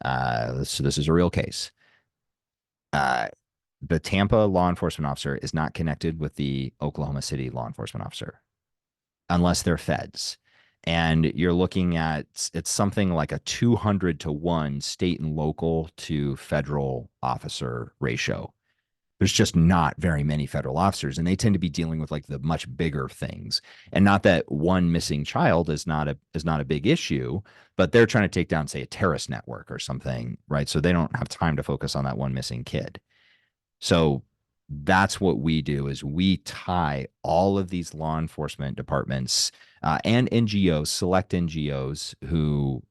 So this is a real case. Uh, the Tampa law enforcement officer is not connected with the Oklahoma City law enforcement officer unless they're feds. And you're looking at it's something like a 200-to-1 state and local to federal officer ratio. There's just not very many federal officers, and they tend to be dealing with like the much bigger things. And not that one missing child is not a big issue, but they're trying to take down, say, a terrorist network or something, right? So they don't have time to focus on that one missing kid. So That's what we do is we tie all of these law enforcement departments and NGOs, select NGOs who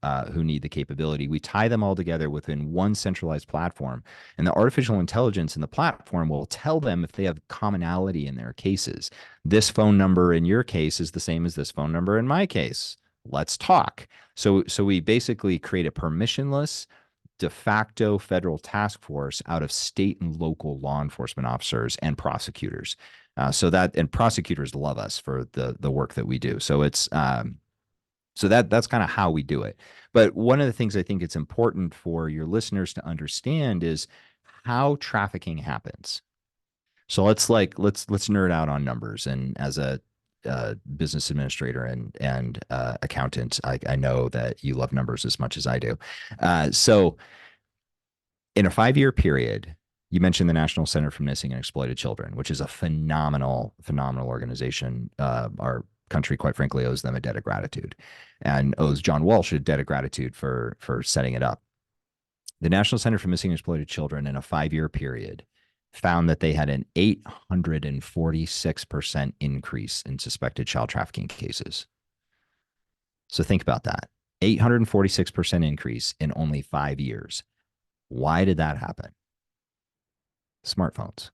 need the capability. We tie them all together within one centralized platform, and the artificial intelligence in the platform will tell them if they have commonality in their cases. This phone number in your case is the same as this phone number in my case. Let's talk. So we basically create a permissionless de facto federal task force out of state and local law enforcement officers and prosecutors. And prosecutors love us for the work that we do. So that's kind of how we do it. But one of the things I think it's important for your listeners to understand is how trafficking happens. So let's nerd out on numbers. And as a business administrator and accountant, I know that you love numbers as much as I do. So in a 5-year period, you mentioned the National Center for Missing and Exploited Children, which is a phenomenal organization. Our country, quite frankly, owes them a debt of gratitude, and owes John Walsh a debt of gratitude for setting it up. The National Center for Missing and Exploited Children, in a 5-year period, found that they had an 846% increase in suspected child trafficking cases. So think about that. 846% increase in only 5 years. Why did that happen? Smartphones,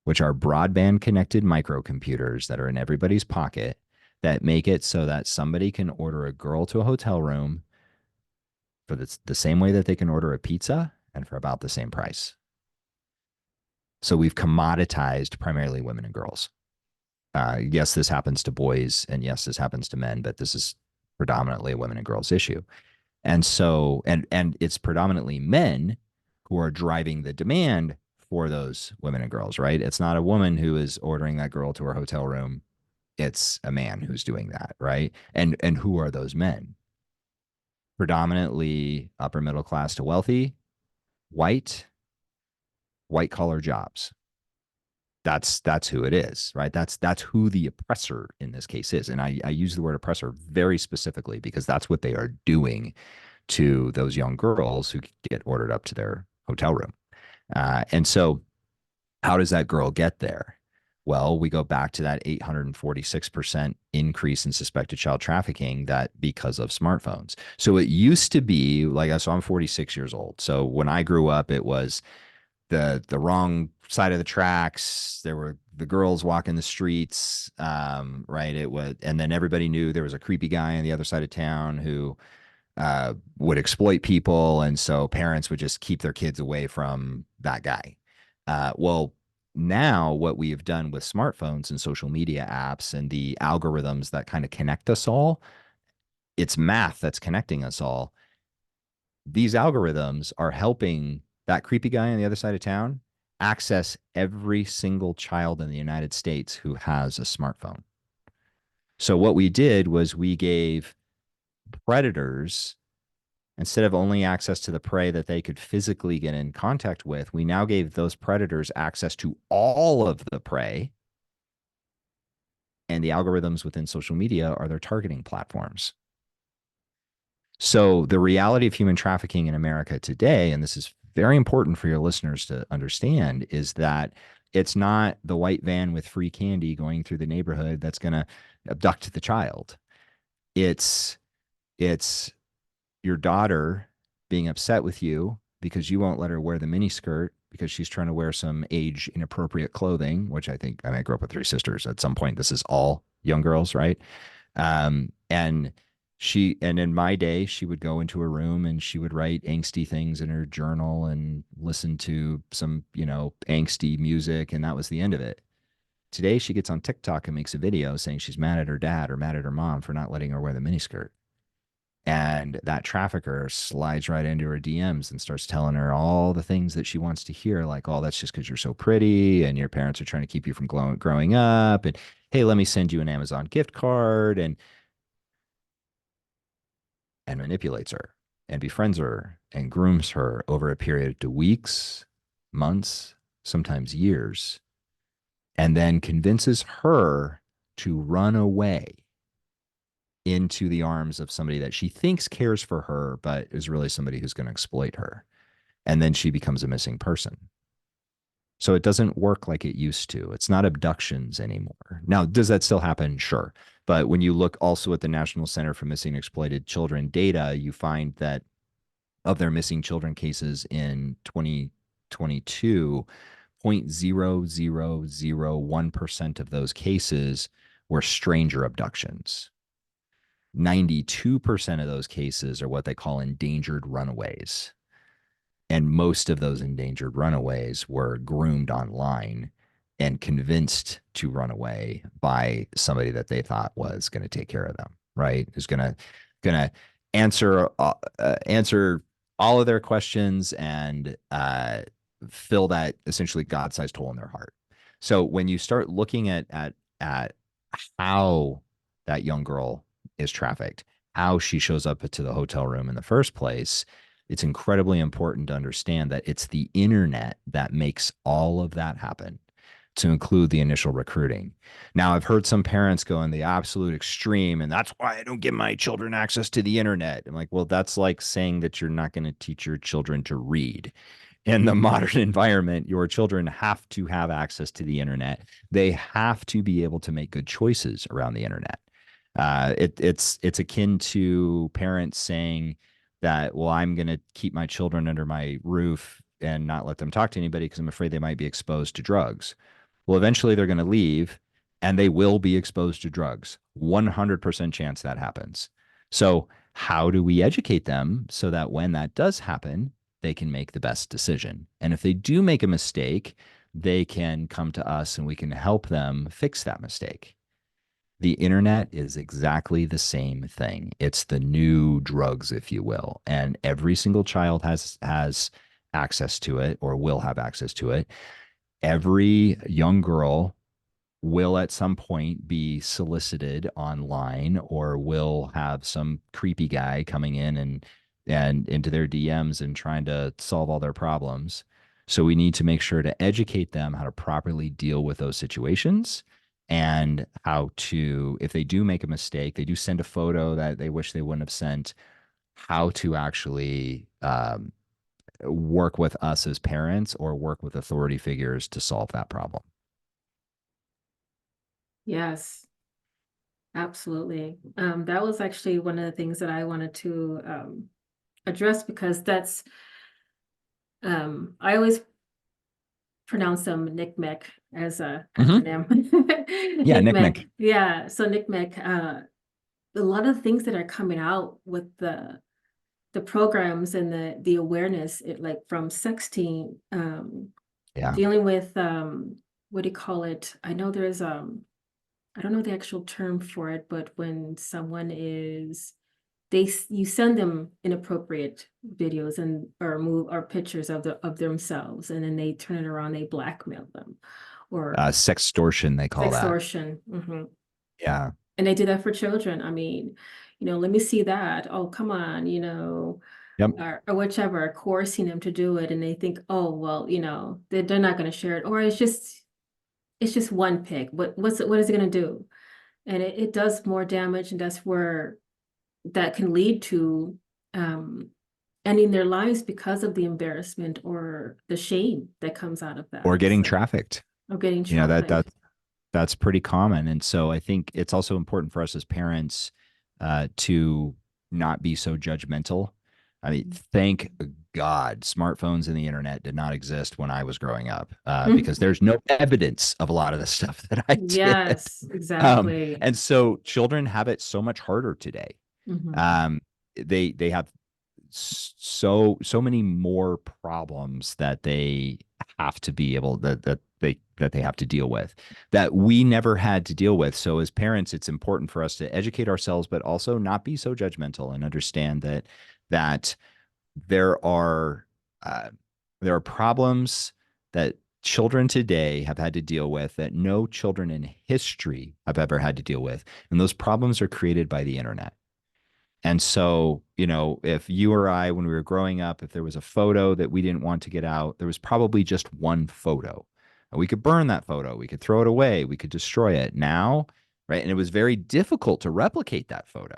which are broadband connected microcomputers that are in everybody's pocket, that make it so that somebody can order a girl to a hotel room for the same way that they can order a pizza and for about the same price. So we've commoditized primarily women and girls. Yes, this happens to boys, and yes, this happens to men, but this is predominantly a women and girls issue. And so, and it's predominantly men who are driving the demand for those women and girls, right? It's not a woman who is ordering that girl to her hotel room. It's a man who's doing that, right? And who are those men? Predominantly upper middle class to wealthy, white collar jobs. That's who it is, right? That's who the oppressor in this case is. And I use the word oppressor very specifically because that's what they are doing to those young girls who get ordered up to their hotel room. And so how does that girl get there? Well, we go back to that 846% increase in suspected child trafficking, that because of smartphones. So it used to be like, so I'm 46 years old. So when I grew up, it was the wrong side of the tracks. There were the girls walking the streets, right? It was, and then everybody knew there was a creepy guy on the other side of town who would exploit people, and so parents would just keep their kids away from that guy. Well, now what we have done with smartphones and social media apps and the algorithms that kind of connect us all, it's math that's connecting us all. These algorithms are helping that creepy guy on the other side of town access every single child in the United States who has a smartphone. So what we did was we gave predators, instead of only access to the prey that they could physically get in contact with, we now gave those predators access to all of the prey. And the algorithms within social media are their targeting platforms. So the reality of human trafficking in America today, and this is very important for your listeners to understand, is that it's not the white van with free candy going through the neighborhood that's going to abduct the child. It's your daughter being upset with you because you won't let her wear the mini skirt because she's trying to wear some age inappropriate clothing, which I grew up with 3 sisters. At some point, this is all young girls, right? And in my day, she would go into her room and she would write angsty things in her journal and listen to some, angsty music. And that was the end of it. Today, she gets on TikTok and makes a video saying she's mad at her dad or mad at her mom for not letting her wear the miniskirt. And that trafficker slides right into her DMs and starts telling her all the things that she wants to hear, like, oh, that's just because you're so pretty and your parents are trying to keep you from growing up. And hey, let me send you an Amazon gift card, and manipulates her and befriends her and grooms her over a period of weeks, months, sometimes years, and then convinces her to run away into the arms of somebody that she thinks cares for her, but is really somebody who's going to exploit her. And then she becomes a missing person. So it doesn't work like it used to. It's not abductions anymore. Now, does that still happen? Sure. But when you look also at the National Center for Missing and Exploited Children data, you find that of their missing children cases in 2022, 0.0001% of those cases were stranger abductions. 92% of those cases are what they call endangered runaways. And most of those endangered runaways were groomed online and convinced to run away by somebody that they thought was going to take care of them, right? Who's going to answer all of their questions and fill that essentially God-sized hole in their heart. So when you start looking at how that young girl is trafficked, how she shows up to the hotel room in the first place, it's incredibly important to understand that it's the internet that makes all of that happen, to include the initial recruiting. Now, I've heard some parents go in the absolute extreme, and that's why I don't give my children access to the internet. I'm like, well, that's like saying that you're not going to teach your children to read. In the modern environment, your children have to have access to the internet. They have to be able to make good choices around the internet. It's akin to parents saying that, well, I'm going to keep my children under my roof and not let them talk to anybody because I'm afraid they might be exposed to drugs. Well, eventually they're going to leave and they will be exposed to drugs. 100% chance that happens. So, how do we educate them so that when that does happen, they can make the best decision? And if they do make a mistake, they can come to us and we can help them fix that mistake. The internet is exactly the same thing. It's the new drugs, if you will, and every single child has access to it or will have access to it. Every young girl will at some point be solicited online or will have some creepy guy coming in and into their DMs and trying to solve all their problems. So we need to make sure to educate them how to properly deal with those situations and how to, if they do make a mistake, they do send a photo that they wish they wouldn't have sent, how to actually work with us as parents or work with authority figures to solve that problem. Yes, absolutely. That was actually one of the things that I wanted to address because that's I always pronounce them NCMEC as a Mm-hmm. acronym. Yeah, Nick NCMEC. Nick. Yeah, so NCMEC, a lot of things that are coming out with the programs and the awareness, it like from sexting, Yeah. dealing with what do you call it? I know there's I don't know the actual term for it, but when someone is you send them inappropriate videos and or move or pictures of themselves and then they turn it around, they blackmail them or Sextortion, they call that. extortion. Yeah. And they do that for children. I mean, let me see that. Oh, come on, Yep. or whichever, coercing them to do it, and they think, oh, well, they're not going to share it, or it's just one pic. What is it going to do? And it does more damage, and that's where that can lead to um, ending their lives because of the embarrassment or the shame that comes out of Or that. getting So, trafficked. or getting You know, trafficked. that's pretty common. And so I think it's also important for us as parents to not be so judgmental. I mean, thank God smartphones and the internet did not exist when I was growing up because there's no evidence of a lot of the stuff that I did. Yes, exactly. And so children have it so much harder today. Mhm. Um, they have so many more problems that they have to be able that they have to deal with that we never had to deal with. So as parents, it's important for us to educate ourselves, but also not be so judgmental and understand that there are uh, there are problems that children today have had to deal with that no children in history have ever had to deal with, and those problems are created by the internet. And so, if you or I, when we were growing up, if there was a photo that we didn't want to get out, there was probably just one photo. And we could burn that photo, we could throw it away, we could destroy it. Now, right? And it was very difficult to replicate that photo.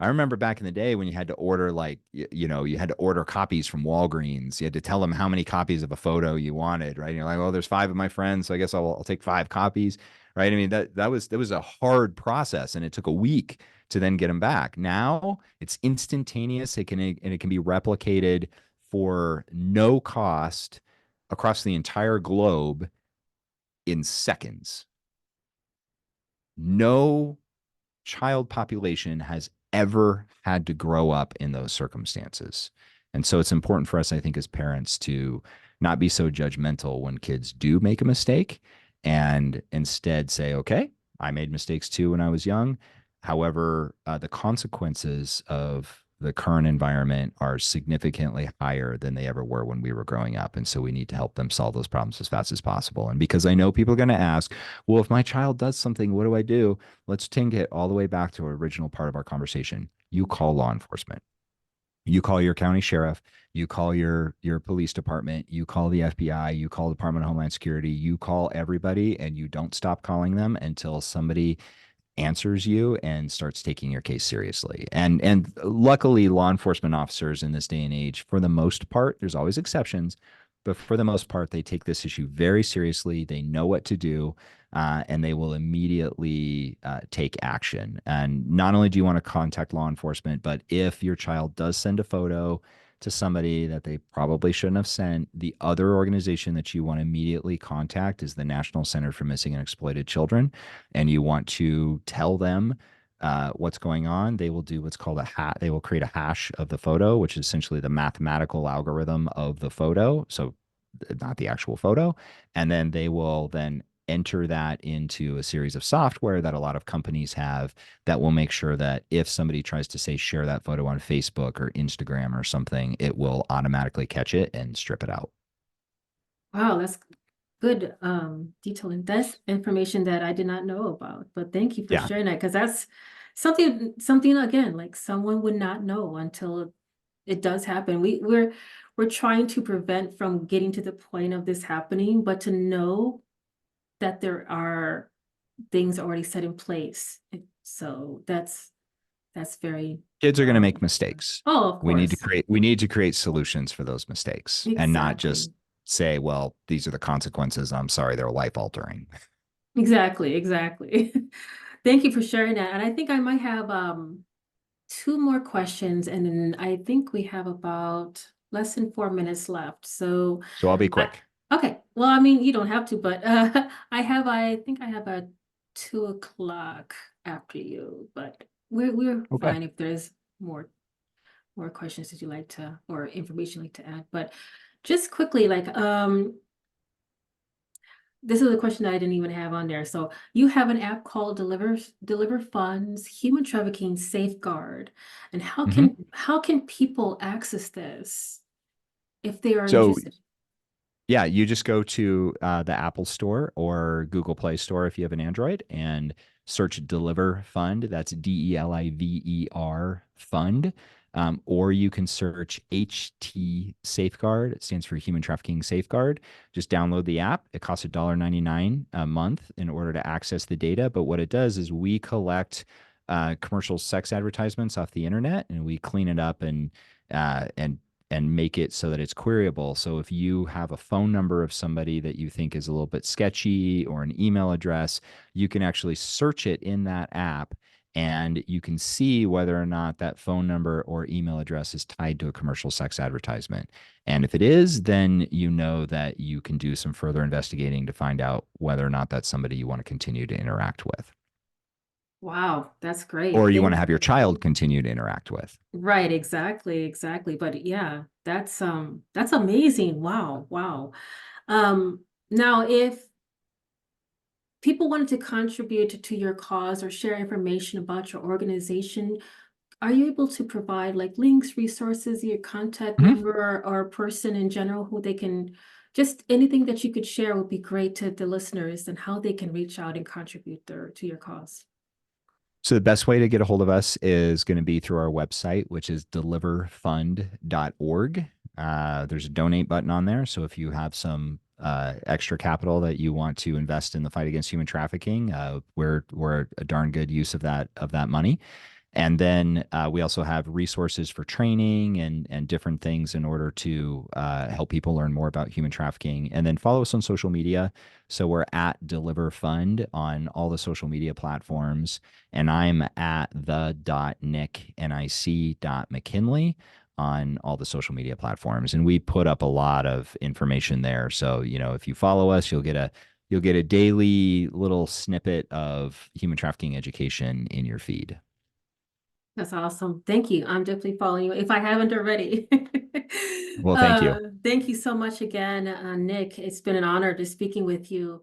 I remember back in the day when you had to order you had to order copies from Walgreens. You had to tell them how many copies of a photo you wanted, right? And you're like, oh, there's five of my friends, so I guess I'll take five copies, right? I mean, that was a hard process, and it took a week to then get them back. Now it's instantaneous. It can be replicated for no cost across the entire globe in seconds. No child population has ever had to grow up in those circumstances. And so it's important for us, I think, as parents to not be so judgmental when kids do make a mistake and instead say, okay, I made mistakes too when I was young. However, the consequences of the current environment are significantly higher than they ever were when we were growing up. And so we need to help them solve those problems as fast as possible. And because I know people are going to ask, well, if my child does something, what do I do? Let's take it all the way back to our original part of our conversation. You call law enforcement. You call your county sheriff, you call your police department, you call the FBI, you call the Department of Homeland Security, you call everybody, and you don't stop calling them until somebody answers you and starts taking your case seriously. And luckily, law enforcement officers in this day and age, for the most part, there's always exceptions, but for the most part, they take this issue very seriously. They know what to do, and they will immediately take action. And not only do you want to contact law enforcement, but if your child does send a photo to somebody that they probably shouldn't have sent, the other organization that you want to immediately contact is the National Center for Missing and Exploited Children. And you want to tell them what's going on. They will do what's called a hash. They will create a hash of the photo, which is essentially the mathematical algorithm of the photo. So not the actual photo. And then they will then enter that into a series of software that a lot of companies have that will make sure that if somebody tries to say share that photo on Facebook or Instagram or something, it will automatically catch it and strip it out. Wow, that's good detailing. That's information that I did not know about, but thank you for Yeah. sharing that because that's something again, like someone would not know until it does happen. We're trying to prevent from getting to the point of this happening, but to know that there are things already set in place. So that's very Kids are going to make mistakes. oh, of course. We need to create solutions for those mistakes and not just Exactly. say, well, these are the consequences. I'm sorry, they're life altering. Exactly, exactly. Thank you for sharing that. And I think I might have two more questions, and then I think we have about less than 4 minutes left. So So I'll be I quick. okay. Well, I mean, you don't have to, but I think I have a 2 o'clock after you, but we're Okay. fine if there's more questions that you like to or information you'd like to add. But just quickly, like this is a question that I didn't even have on there. So you have an app called Deliver Funds Human Trafficking Safeguard. And Mhm. how can people access this if they are So interested? yeah, you just go to the Apple Store or Google Play Store if you have an Android and search Deliver Fund. That's DeliverFund. Or you can search HT Safeguard. It stands for Human Trafficking Safeguard. Just download the app. It costs $1.99 a month in order to access the data. But what it does is we collect commercial sex advertisements off the internet and we clean it up uh, and and make it so that it's queryable. So if you have a phone number of somebody that you think is a little bit sketchy or an email address, you can actually search it in that app and you can see whether or not that phone number or email address is tied to a commercial sex advertisement. And if it is, then you know that you can do some further investigating to find out whether or not that's somebody you want to continue to interact with Wow, that's or great. you want to Thank have your child continue to interact with. right, exactly, exactly. But yeah, that's amazing. Wow, wow. Now if people wanted to contribute to your cause or share information about your organization, are you able to provide like links, resources, your contact Mhm. number or person in general who they can just anything that you could share would be great to the listeners and how they can reach out and contribute to your cause. So the best way to get a hold of us is going to be through our website, which is deliverfund.org. There's a donate button on there. So if you have some extra capital that you want to invest in the fight against human trafficking, we're a darn good use of that money. And then we also have resources for training and different things in order to help people learn more about human trafficking. And then follow us on social media. So we're at DeliverFund on all the social media platforms, and I'm at the.nick.McKinley on all the social media platforms. And we put up a lot of information there. So, if you follow us, you'll get a daily little snippet of human trafficking education in your feed. That's awesome. Thank you. I'm definitely following you if I haven't already. Well, thank you. Thank you so much again, Nick. It's been an honor to speaking with you.